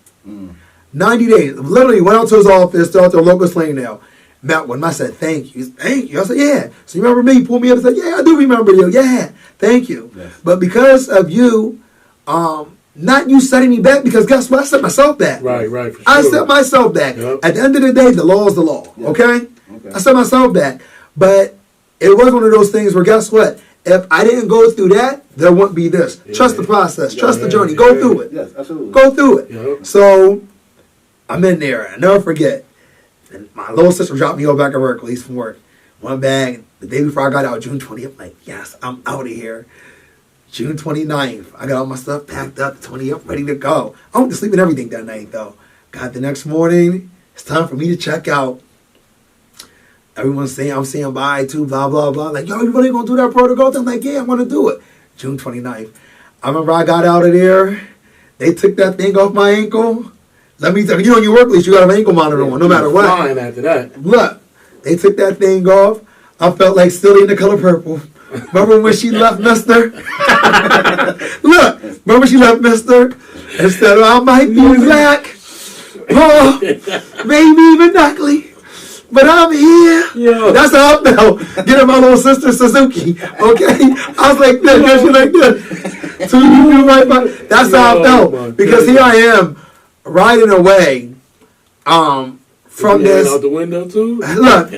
90 days. Literally went out to his office, still out there, Locust Lane now. Met with him. I said, thank you. Thank you. I said, yeah. So you remember me? He pulled me up and said, yeah, I do remember you. Yeah, thank you. Yes. But because of you, not you setting me back, because guess what? I set myself back. Right, for sure. I set myself back. Yep. At the end of the day, the law is the law. Yep. Okay? Okay. I set myself back. But it was one of those things where, guess what? If I didn't go through that, there wouldn't be this. Yeah. Trust the process. Trust the journey. Yeah. Go through it. Yes, absolutely. Go through it. Yep. So I'm in there. I never forget. And my little sister dropped me off back at work, at least from work. One bag. The day before I got out, June 20th, I'm like, yes, I'm out of here. June 29th, I got all my stuff packed up, 20th, ready to go. I went to sleep and everything that night, though. Got the next morning, it's time for me to check out. Everyone's saying, I'm saying bye to, blah, blah, blah. Like, yo, you really going to do that protocol? I'm like, yeah, I'm going to do it. June 29th. I remember I got out of there. They took that thing off my ankle. Let me tell you, you know, in your work lease, you got an ankle monitor on, no matter what. Flying after that. Look, they took that thing off. I felt like Silly in the Color Purple. Remember when she left Mister? Look, remember when she left Mister? Instead of I might be black, oh, maybe even ugly, but I'm here. Yo. That's how I felt. Getting my little sister Suzuki. Okay, I was like this, she like this. So you right by. That's how I felt, because here I am riding away. From this out the window too. Look,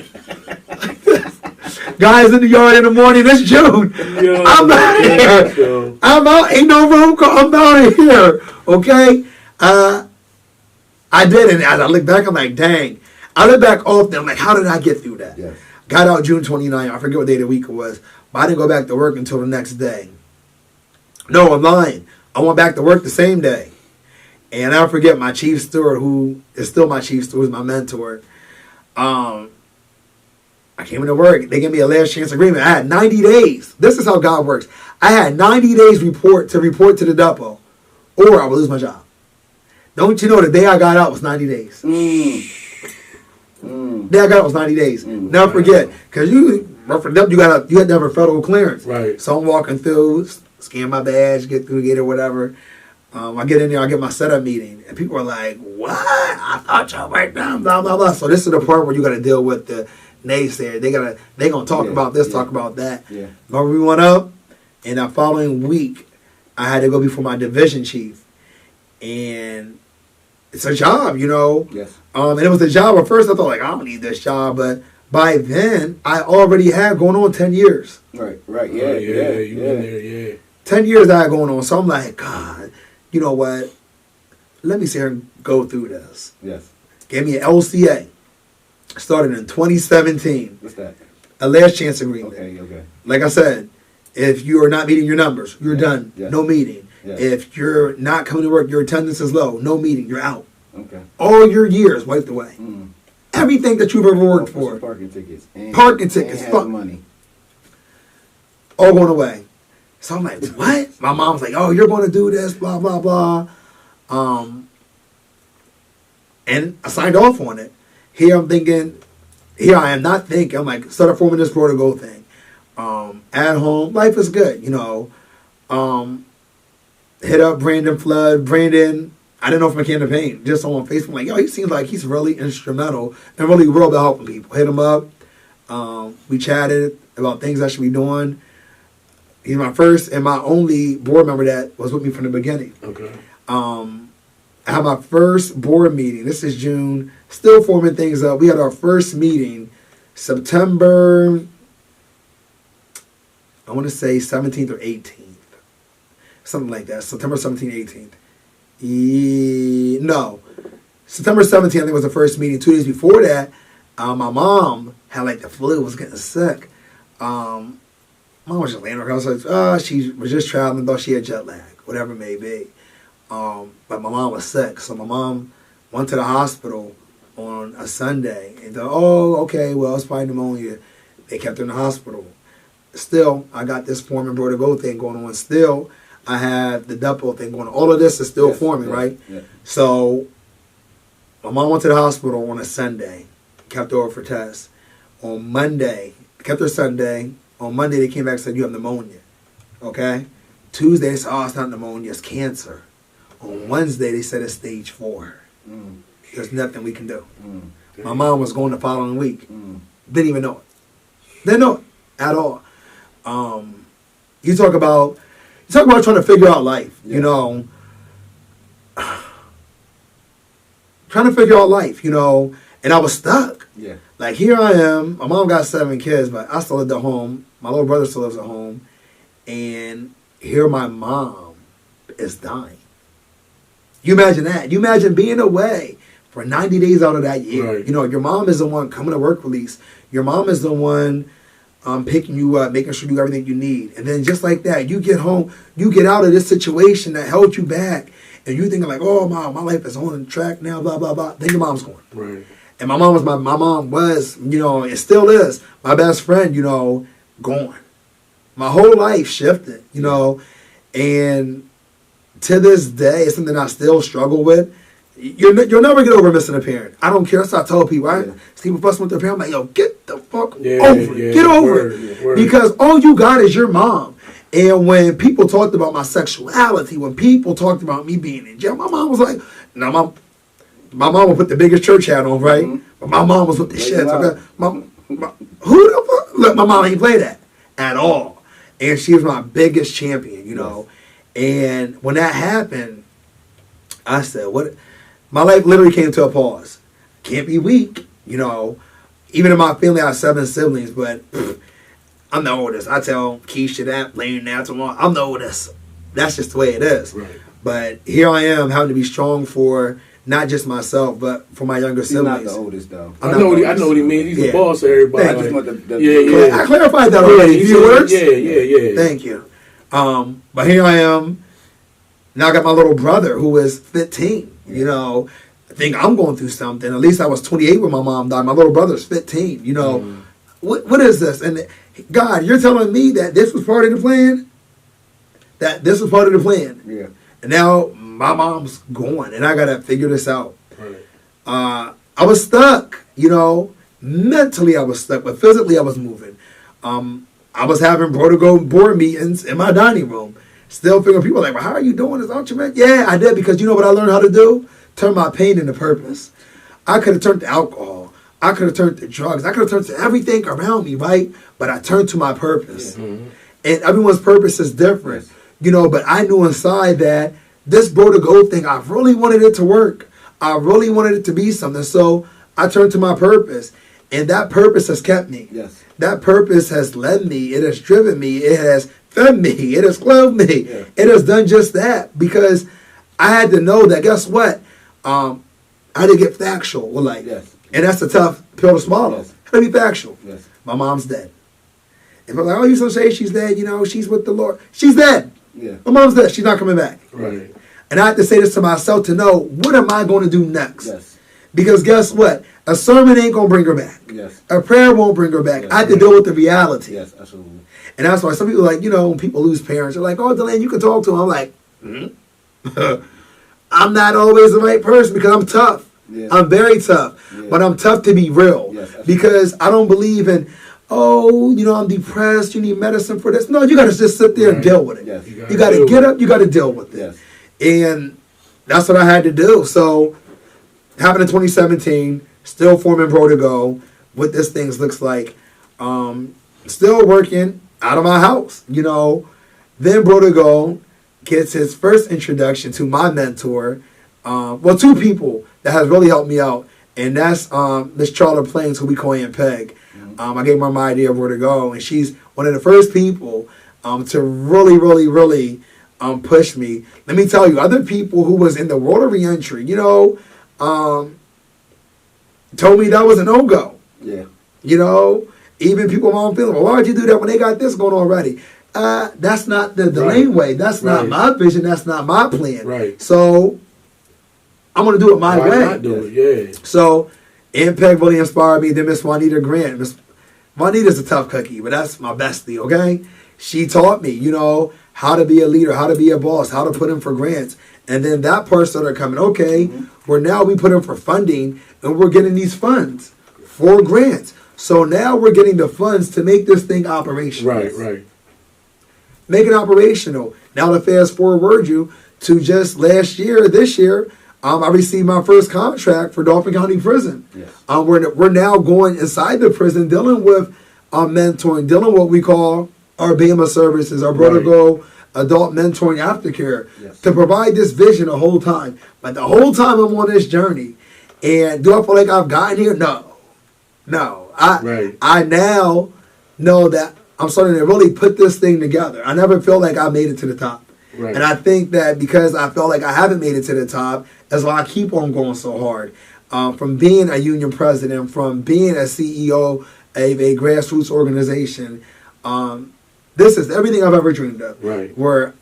guys in the yard in the morning. It's June. Yo, I'm out of here. yo. I'm out. Ain't no room call. I'm out of here. Okay. I did, and as I look back, I'm like, dang. I look back often. I'm like, how did I get through that? Yes. Got out June 29th. I forget what day of the week it was, but I didn't go back to work until the next day. No, I'm lying. I went back to work the same day. And I'll forget my chief steward, who is still my chief steward, is my mentor. I came into work. They gave me a last chance agreement. I had 90 days. This is how God works. I had 90 days to report to the depot, or I would lose my job. Don't you know the day I got out was 90 days? The day I got out was 90 days. Never forget, because you had to have a federal clearance. Right. So I'm walking through, scan my badge, get through the gate or whatever. I get in there, I get my setup meeting, and people are like, what? I thought y'all right now, blah, blah, blah. So this is the part where you got to deal with the naysayer. They going to talk about this, talk about that. Yeah. Remember we went up, and that following week, I had to go before my division chief. And it's a job, you know. Yes. And it was a job. At first, I thought, like, I don't need this job. But by then, I already had going on 10 years. Right, Yeah, you in there, yeah. 10 years I had going on. So I'm like, God, you know what? Let me sit here and go through this. Yes. Gave me an LCA. Started in 2017. What's that? A last chance agreement. Okay. Like I said, if you are not meeting your numbers, you're done. Yes. No meeting. Yes. If you're not coming to work, your attendance is low. No meeting. You're out. Okay. All your years wiped away. Everything that you've ever worked for. Parking tickets. Parking tickets. And had money. All going away. So I'm like, what? My mom's like, oh, you're going to do this, blah, blah, blah. And I signed off on it. Here I am not thinking. I'm like, start forming this protocol thing. At home, life is good, you know. Hit up Brandon Flood. Brandon, I didn't know from a can of paint. Just on Facebook, like, yo, he seems like he's really instrumental and really real about helping people. Hit him up. We chatted about things I should be doing. He's my first and my only board member that was with me from the beginning. Okay. I had my first board meeting. This is June. Still forming things up. We had our first meeting September, I want to say 17th or 18th. Something like that. September 17th, 18th. No. September 17th, I think, was the first meeting. 2 days before that, my mom had like the flu, was getting sick. Mom was just laying on her house. Like, she was just traveling, thought she had jet lag, whatever it may be. But my mom was sick, so my mom went to the hospital on a Sunday and thought, oh, okay, well, it's probably pneumonia. They kept her in the hospital. Still, I got this forming protocol thing going on. Still, I have the depot thing going on. All of this is still forming, right? Yeah. So, my mom went to the hospital on a Sunday, kept her over for tests. On Monday, kept her Sunday. On Monday, they came back and said, you have pneumonia. Okay? Tuesday, they said, oh, it's not pneumonia, it's cancer. On Wednesday, they said it's stage 4. there's nothing we can do. My mom was going the following week. Didn't even know it. Didn't know it at all. You talk about trying to figure out life, you know. Trying to figure out life, you know, and I was stuck. Yeah. Like, here I am. My mom got 7 kids, but I still lived at home. My little brother still lives at home. And here my mom is dying. You imagine that. You imagine being away for 90 days out of that year. Right. You know, your mom is the one coming to work release. Your mom is the one picking you up, making sure you do everything you need. And then just like that, you get home, you get out of this situation that held you back. And you thinking like, oh, my life is on track now, blah, blah, blah. Then your mom's gone. Right. And my mom was, you know, it still is, my best friend, you know, gone. My whole life shifted, you know. And to this day, it's something I still struggle with. You'll never get over missing a parent. I don't care. That's what I tell people, right? People fussing with their parent. I'm like, yo, get the fuck over it. Get over it. Because all you got is your mom. And when people talked about my sexuality, when people talked about me being in jail, my mom was like, no, my mom would put the biggest church hat on, right? But my mom was with the shits. Okay? Who the fuck? Look, my mom ain't play that at all. And she was my biggest champion, you know. And when that happened, I said, what? My life literally came to a pause. Can't be weak, you know. Even in my family, I have 7 siblings, but I'm the oldest. I tell Keisha that, Lane that, tomorrow. I'm the oldest. That's just the way it is. Right. But here I am having to be strong for not just myself, but for my younger siblings. He's not the oldest, though. I know what he means. He's the boss of everybody. I clarified that already. Viewers. Yeah. Thank you. But here I am. Now I got my little brother who is 15. You know, I think I'm going through something. At least I was 28 when my mom died. My little brother's 15. You know, what is this? And God, you're telling me that this was part of the plan? That this was part of the plan? Yeah. And now my mom's gone, and I got to figure this out. Right. I was stuck, you know. Mentally, I was stuck, but physically, I was moving. I was having protocol board meetings in my dining room. Still figuring people like, well, how are you doing this, aren't you, man? Yeah, I did, because you know what I learned how to do? Turn my pain into purpose. I could have turned to alcohol. I could have turned to drugs. I could have turned to everything around me, right? But I turned to my purpose. And everyone's purpose is different, you know, but I knew inside that this Bro to Go thing, I really wanted it to work. I really wanted it to be something. So I turned to my purpose. And that purpose has kept me. Yes. That purpose has led me. It has driven me. It has fed me. It has clothed me. Yeah. It has done just that. Because I had to know that, guess what? I had to get factual with life. Yes. And that's a tough pill to swallow. Yes. I had to be factual. Yes. My mom's dead. And people are like, oh, you so say she's dead, you know, she's with the Lord. She's dead. Yeah. My mom's dead. She's not coming back. Right. And I have to say this to myself to know, what am I going to do next? Yes. Because guess what? A sermon ain't going to bring her back. Yes. A prayer won't bring her back. Yes. I have to deal with the reality. Yes, absolutely. And that's why some people like, you know, when people lose parents, they're like, oh, Delaney, you can talk to them. I'm like, I'm not always the right person because I'm tough. Yeah. I'm very tough. Yeah. But I'm tough to be real. Yes, because I don't believe in, oh, you know, I'm depressed, you need medicine for this. No, you got to just sit there and deal with it. Yes. You got to get up, you got to deal with it. Yes. And that's what I had to do. So, happened in 2017, still forming Bro to Go, what this thing looks like. Still working out of my house, you know. Then Bro to Go gets his first introduction to my mentor. Well, 2 people that has really helped me out. And that's Miss Charlotte Plains, who we call Aunt Peg. I gave her my idea of where to go. And she's one of the first people to really push me. Let me tell you, other people who was in the world of reentry, you know, told me that was a no-go. Yeah. You know, even people on feeling, well, why would you do that when they got this going on already? That's not the lane way. That's not my vision. That's not my plan. Right. So I'm going to do it my way. Why not do it? Yeah. So Aunt Peg really inspired me. Then Miss Juanita Grant. Miss Juanita's a tough cookie, but that's my bestie, okay? She taught me, you know, how to be a leader, how to be a boss, how to put in for grants. And then that part started coming, okay, where now we put in for funding and we're getting these funds for grants. So now we're getting the funds to make this thing operational. Right. Make it operational. Now to fast forward you to just this year, I received my first contract for Dauphin County Prison. Yes. We're now going inside the prison, dealing with mentoring, dealing with what we call our BEMA services, our Protocol adult mentoring aftercare, to provide this vision the whole time. But the whole time I'm on this journey, and do I feel like I've gotten here? No. I now know that I'm starting to really put this thing together. I never felt like I made it to the top. Right. And I think that because I felt like I haven't made it to the top, that's why I keep on going so hard. From being a union president, from being a CEO of a grassroots organization, this is everything I've ever dreamed of. Right. Where,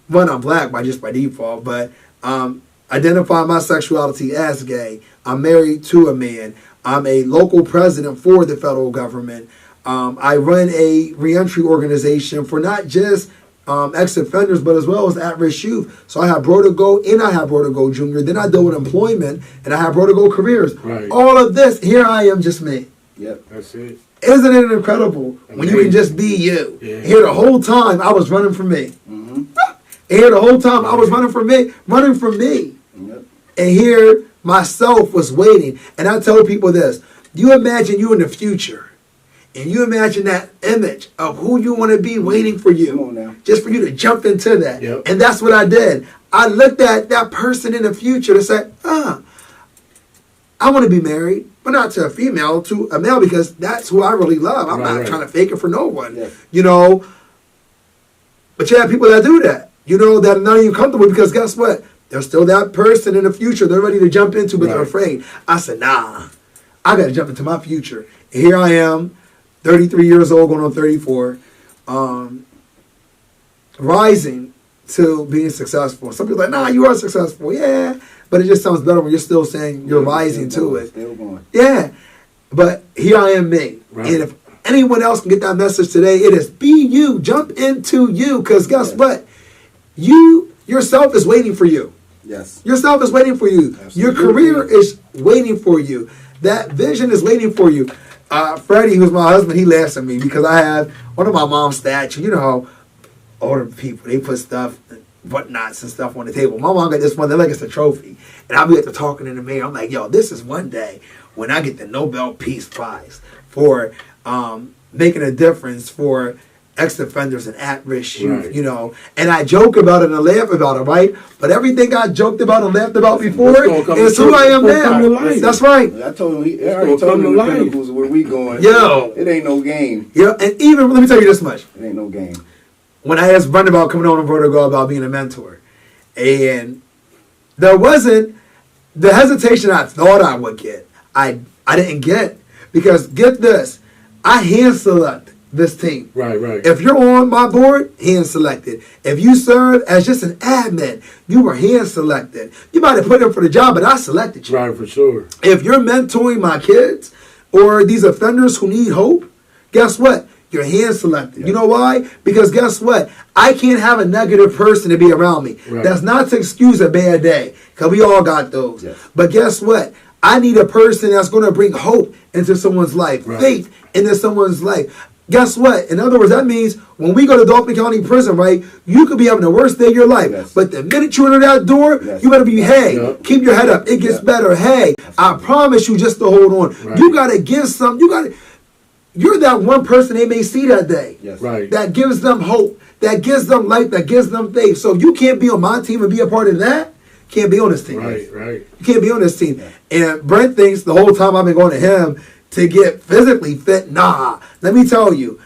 one, I'm black by default, but identify my sexuality as gay. I'm married to a man. I'm a local president for the federal government. I run a reentry organization for not just ex-offenders, but as well as at-risk youth. So I have Go and I have Go Junior. Then I deal with employment, and I have Go Careers. Right. All of this, here I am, just me. Yep. That's it. Isn't it incredible when you can just be you? Yeah. Here the whole time I was running from me. Mm-hmm. Here the whole time I was running from me. Yep. And here myself was waiting. And I tell people this: you imagine you in the future, and you imagine that image of who you want to be waiting for you. Come on now. Just for you to jump into that. Yep. And that's what I did. I looked at that person in the future and said, I want to be married, but not to a female, to a male, because that's who I really love. I'm not trying to fake it for no one. Yeah. You know, but you have people that do that, you know, that are not even comfortable, because guess what? There's still that person in the future they're ready to jump into, but they're afraid. I said, nah, I got to jump into my future. And here I am, 33 years old, going on 34, rising to being successful. Some people are like, nah, you are successful. Yeah, but it just sounds better when you're still saying you're rising to it. Still going. Yeah, but here I am, me. Right. And if anyone else can get that message today, it is be you. Jump into you, because guess what? You yourself is waiting for you. Yes. Yourself is waiting for you. Absolutely. Your career is waiting for you. That vision is waiting for you. Freddie, who's my husband, he laughs at me because I have one of my mom's statues. You know how older people, they put stuff, whatnots and stuff on the table. My mom got this one, they're like it's a trophy. And I'll be at the talking in the mirror. I'm like, yo, this is one day when I get the Nobel Peace Prize for making a difference for ex-offenders and at-risk youth, you know. And I joke about it and I laugh about it, right? But everything I joked about and laughed about before is who I am now. That's right. I told him, I already told him the pinnacles where we going. Yo. It ain't no game. Yeah, and even, let me tell you this much. It ain't no game. When I asked Brenda about coming on and Vertigo about being a mentor, and there wasn't the hesitation I thought I would get. I didn't get, because get this, I hand select this team. Right. If you're on my board, hand selected. If you serve as just an admin, you were hand selected. You might have put in for the job, but I selected you. Right, for sure. If you're mentoring my kids or these offenders who need hope, guess what? You're hand selected. Yeah. You know why? Because guess what? I can't have a negative person to be around me. Right. That's not to excuse a bad day, because we all got those. Yes. But guess what? I need a person that's going to bring hope into someone's life, faith into someone's life. Guess what? In other words, that means when we go to Dauphin County Prison, right, you could be having the worst day of your life. Yes. But the minute you enter that door, you better be, hey, keep your head up. It gets better. Hey, I promise you just to hold on. Right. You got to give some. You're that one person they may see that day. Yes. Right. That gives them hope. That gives them life. That gives them faith. So if you can't be on my team and be a part of that, you can't be on this team. Right. You can't be on this team. And Brent thinks the whole time I've been going to him to get physically fit. Nah. Let me tell you.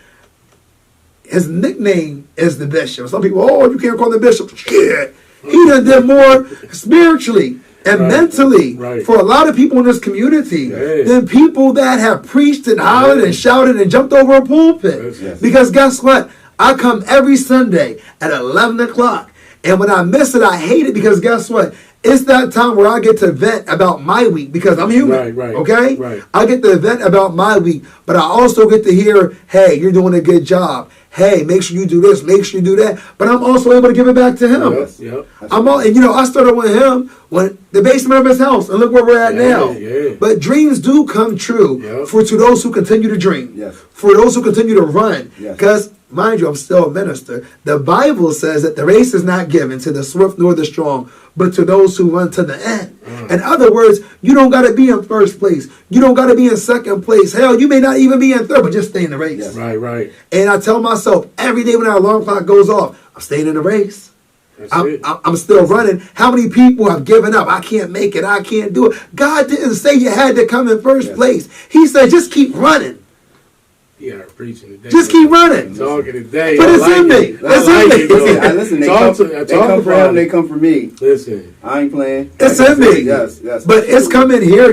His nickname is the Bishop. Some people, you can't call him the Bishop. Shit. He done did more spiritually and mentally for a lot of people in this community than people that have preached and hollered and shouted and jumped over a pulpit. Yes. Because guess what? I come every Sunday at 11 o'clock. And when I miss it, I hate it, because guess what? It's that time where I get to vent about my week, because I'm human. Okay? Right. I get to vent about my week, but I also get to hear, hey, you're doing a good job. Hey, make sure you do this, make sure you do that. But I'm also able to give it back to him. Yes. Yep. I started with him when the basement of his house, and look where we're at now. Yeah. But dreams do come true to those who continue to dream. Yes. For those who continue to run. Yes. Because mind you, I'm still a minister. The Bible says that the race is not given to the swift nor the strong, but to those who run to the end. In other words, you don't got to be in first place. You don't got to be in second place. Hell, you may not even be in third, but just stay in the race. Yes. Right. And I tell myself every day when our alarm clock goes off, I'm staying in the race. I'm still running. How many people have given up? I can't make it. I can't do it. God didn't say you had to come in first place. He said just keep running. Yeah, preaching today. Just keep running. Talking today. But it's in me. It's in me. Listen, they come for him, they come for me. Listen. I ain't playing. It's in me. Yes. But it's coming here,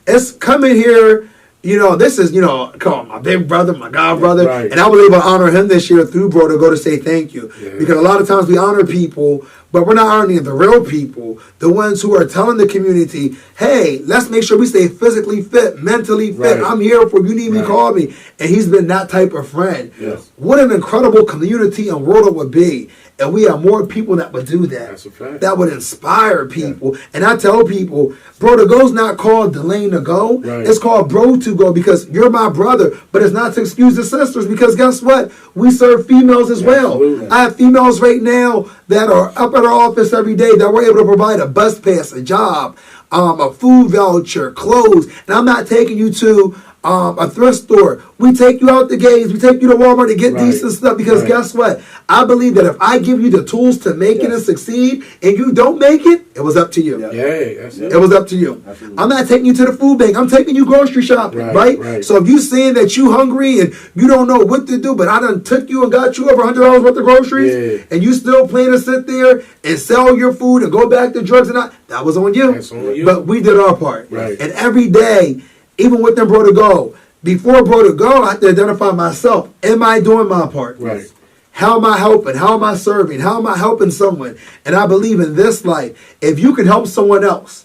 it's coming here. This is, come on, my big brother, my god brother. Right. And I was able to honor him this year through Bro to go to say thank you. Yeah. Because a lot of times we honor people, but we're not honoring the real people, the ones who are telling the community, hey, let's make sure we stay physically fit, mentally fit. Right. I'm here for you need me, call me. And he's been that type of friend. Yes. What an incredible community and world it would be. And we have more people that would do that. That's a fact. That would inspire people. Yeah. And I tell people, bro, to go's not called Delane to go. Right. It's called bro to go because you're my brother. But it's not to excuse the sisters because guess what? We serve females as well. Absolutely. I have females right now that are up at our office every day that we're able to provide a bus pass, a job, a food voucher, clothes. And I'm not taking you to a thrift store. We take you out the gates. We take you to Walmart to get decent stuff because guess what? I believe that if I give you the tools to make it and succeed and you don't make it, it was up to you. Yeah, that's it. It was up to you. Absolutely. I'm not taking you to the food bank. I'm taking you grocery shopping, right? So if you saying that you hungry and you don't know what to do, but I done took you and got you over $100 worth of groceries and you still plan to sit there and sell your food and go back to drugs and that was on you. That's on you. But we did our part. Right. And every day, even with them bro to go, before bro to go, I have to identify myself. Am I doing my part? Right. How am I helping? How am I serving? How am I helping someone? And I believe in this life, if you can help someone else,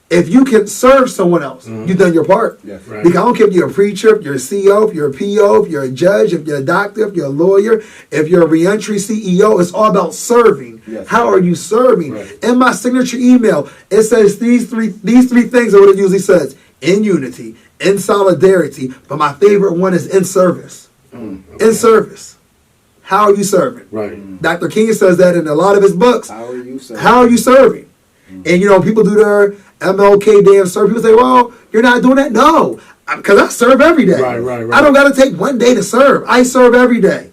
if you can serve someone else, you've done your part. Yes. Right. Because I don't care if you're a preacher, if you're a CEO, if you're a PO, if you're a judge, if you're a doctor, if you're a lawyer, if you're a reentry CEO, it's all about serving. Yes. How are you serving? Right. In my signature email, it says these three things are what it usually says. In unity, in solidarity, but my favorite one is in service. In service. How are you serving? Right. Dr. King says that in a lot of his books. How are you serving? How are you serving? And people do their MLK Day of service. People say, well, you're not doing that. No, because I serve every day. Right. I don't got to take one day to serve. I serve every day.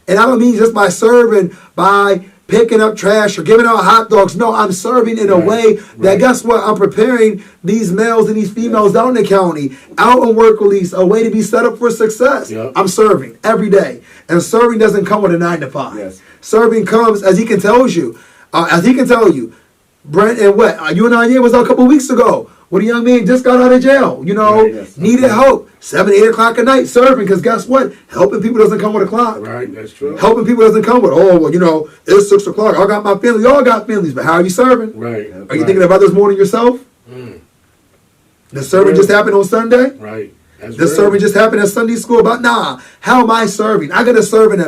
And I don't mean just by serving by picking up trash or giving out hot dogs. No, I'm serving in a way that, guess what? I'm preparing these males and these females down in the county, out on work release, a way to be set up for success. Yep. I'm serving every day. And serving doesn't come with a 9 to 5. Yes. Serving comes, as he can tell you, Brent and you and I was out a couple weeks ago. When a young man just got out of jail, needed help. 7, 8 o'clock at night serving, because guess what? Helping people doesn't come with a clock. Right, that's true. Helping people doesn't come with, it's 6 o'clock. I got my family. Y'all got families, but how are you serving? Right. Are you thinking of others more than yourself? The serving just happened on Sunday? Right. That's The serving just happened at Sunday school. But how am I serving? I gotta serve in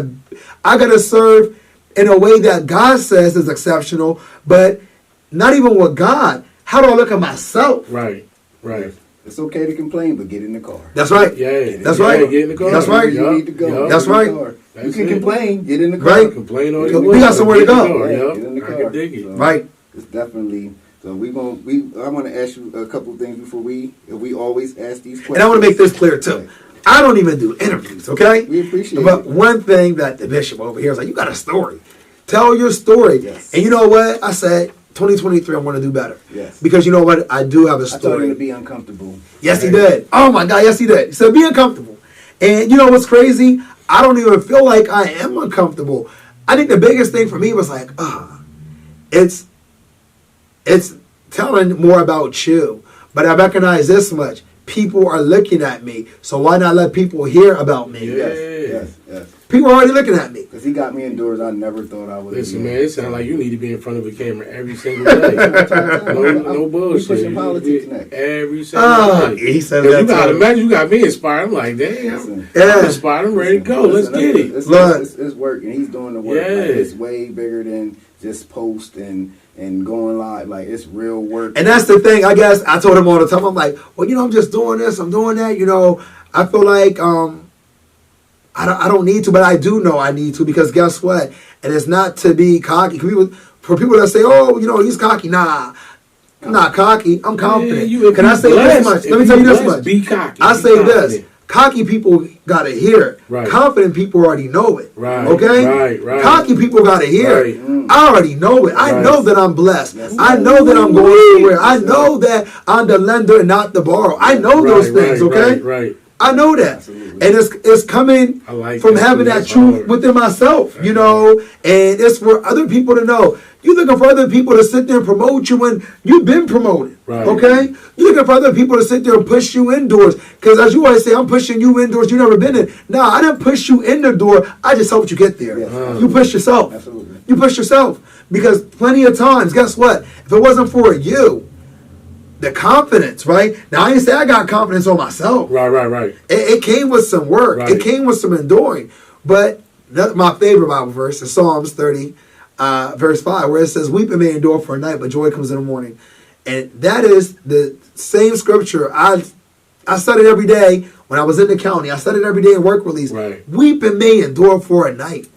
a way that God says is exceptional, but not even with God. How do I look at myself? Right. It's okay to complain, but get in the car. That's right. That's right. Get in the car. That's right. You need to go. That's right. You can complain. Get in the car. Right. Complain all We you want. got somewhere to go. Get in the car. I can dig it. So, Right. It's definitely. So I want to ask you a couple of things before we always ask these questions. And I want to make this clear too. I don't even do interviews, okay? We appreciate But it. one thing that the bishop over here is like, you got a story. Tell your story. Yes. And you know what? I said, 2023, I want to do better. Yes. Because you know what? I do have a I told him story. to be uncomfortable. Yes, he did. Oh my God, yes, he did. He said, be uncomfortable. And you know what's crazy? I don't even feel like I am uncomfortable. I think the biggest thing for me was like, it's telling more about you. But I recognize this much. People are looking at me. So why not let people hear about me? Yes. People are already looking at me. Because he got me indoors I never thought I would. Listen, man, it sounds like you need to be in front of a camera every single day. no bullshit. We pushing politics next. Every single day. He said You that got to too. imagine you got me inspired. I'm like, damn. Yeah. I'm inspired. I'm ready to go. Let's get it. It's work, and he's doing the work. Yeah. Like, it's way bigger than just post and going live. Like, it's real work. And that's the thing, I guess, I told him all the time, I'm like, well, I'm just doing this, I'm doing that, I feel like, I don't need to, but I do know I need to, because guess what? And it's not to be cocky. For people that say, oh, he's cocky. Nah, I'm not cocky. I'm confident. Can I say this much? Let me tell you this much. Be cocky. I say this. Cocky people got to hear it. Right. Confident people already know it. Right. Okay? Right. Cocky people got to hear it. I already know it. I know that I'm blessed. Yes. I know that I'm going somewhere. I know that I'm the lender and not the borrower. I know those things, okay? Right. I know that. Absolutely. And it's coming from having that truth within myself, and it's for other people to know. You're looking for other people to sit there and promote you when you've been promoted, okay? You're looking for other people to sit there and push you indoors. Because as you always say, I'm pushing you indoors, you've never been in. No, I didn't push you in the door. I just helped you get there. Yes. You push yourself. Absolutely. You push yourself. Because plenty of times, guess what? If it wasn't for you, the confidence, right? Now, I didn't say I got confidence on myself. Right. It came with some work. Right. It came with some enduring. But my favorite Bible verse is Psalms 30, verse 5, where it says, weeping may endure for a night, but joy comes in the morning. And that is the same scripture I studied every day when I was in the county. I studied every day in work release. Right. Weeping may endure for a night.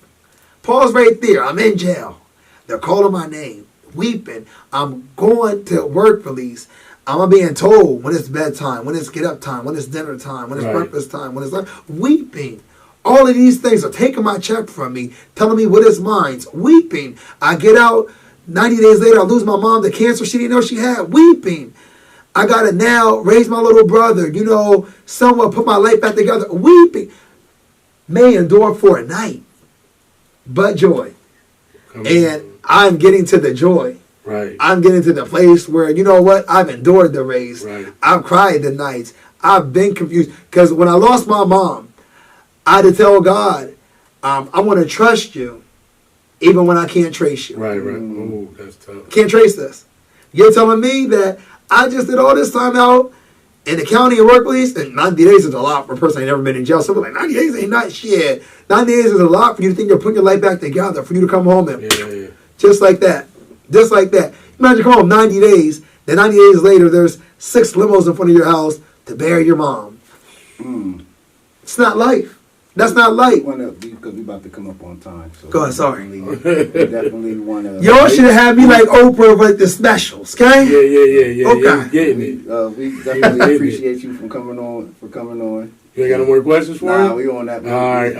Paul's right there. I'm in jail. They're calling my name. Weeping. I'm going to work release. I'm being told when it's bedtime, when it's get up time, when it's dinner time, when it's breakfast time, when it's weeping. All of these things are taking my check from me, telling me what is mine. Weeping. I get out, 90 days later, I lose my mom to cancer she didn't know she had. Weeping. I got to now raise my little brother, somewhat put my life back together. May endure for a night, but joy. And I'm getting to the joy. Right. I'm getting to the place where, I've endured the race. Right. I've cried the nights. I've been confused. Because when I lost my mom, I had to tell God, I want to trust you even when I can't trace you. Right. Oh, that's tough. Can't trace this. You're telling me that I just did all this time out in the county and work release, and 90 days is a lot for a person who's never been in jail. So like, 90 days ain't not shit. 90 days is a lot for you to think you're putting your life back together, for you to come home and just like that. Just like that. Imagine come home 90 days, then 90 days later, there's 6 limos in front of your house to bury your mom. It's not life. That's not life. Because we about to come up on time. So go ahead, sorry. Definitely want to. Y'all should have had me like Oprah with the specials, okay? Yeah. Okay. Yeah, getting it. We definitely appreciate you for coming on. You ain't got no more questions for Nah, him? we on that. All right.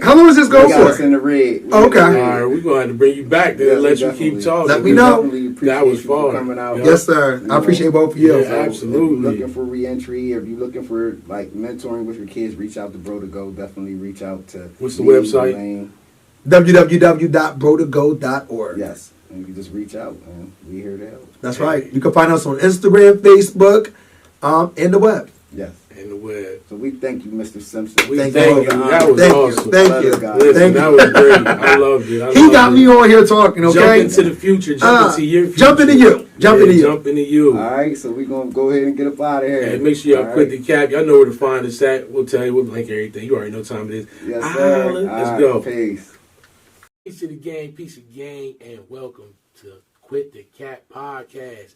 How long does this go we got us for? in the red. Okay. All right, we're going to have to bring you back then and let you keep talking. Let me know. That was fun. Coming out. Yes, sir. I appreciate both of you. Yeah, absolutely. If you're looking for re-entry, if you're looking for like mentoring with your kids, reach out to Bro to Go. Definitely reach out to. What's the website? www.brotogo.org. Yes. And you can just reach out, and we're here to help. That's right. You can find us on Instagram, Facebook, and the web. Yes. And the web. So we thank you, Mr. Simpson. We thank you. That was awesome. Thank you. Listen, that was great. I loved it. He got me on here talking, okay? Jump into the future. Jump into your future. Jump into you. Jump into you. All right, so we're going to go ahead and get up out of here. And make sure y'all quit the cap. Y'all know where to find us at. We'll tell you. We'll link everything. You already know what time it is. Yes, sir. Let's go. Peace. Peace to the gang. Peace of gang. And welcome to Quit the Cap Podcast.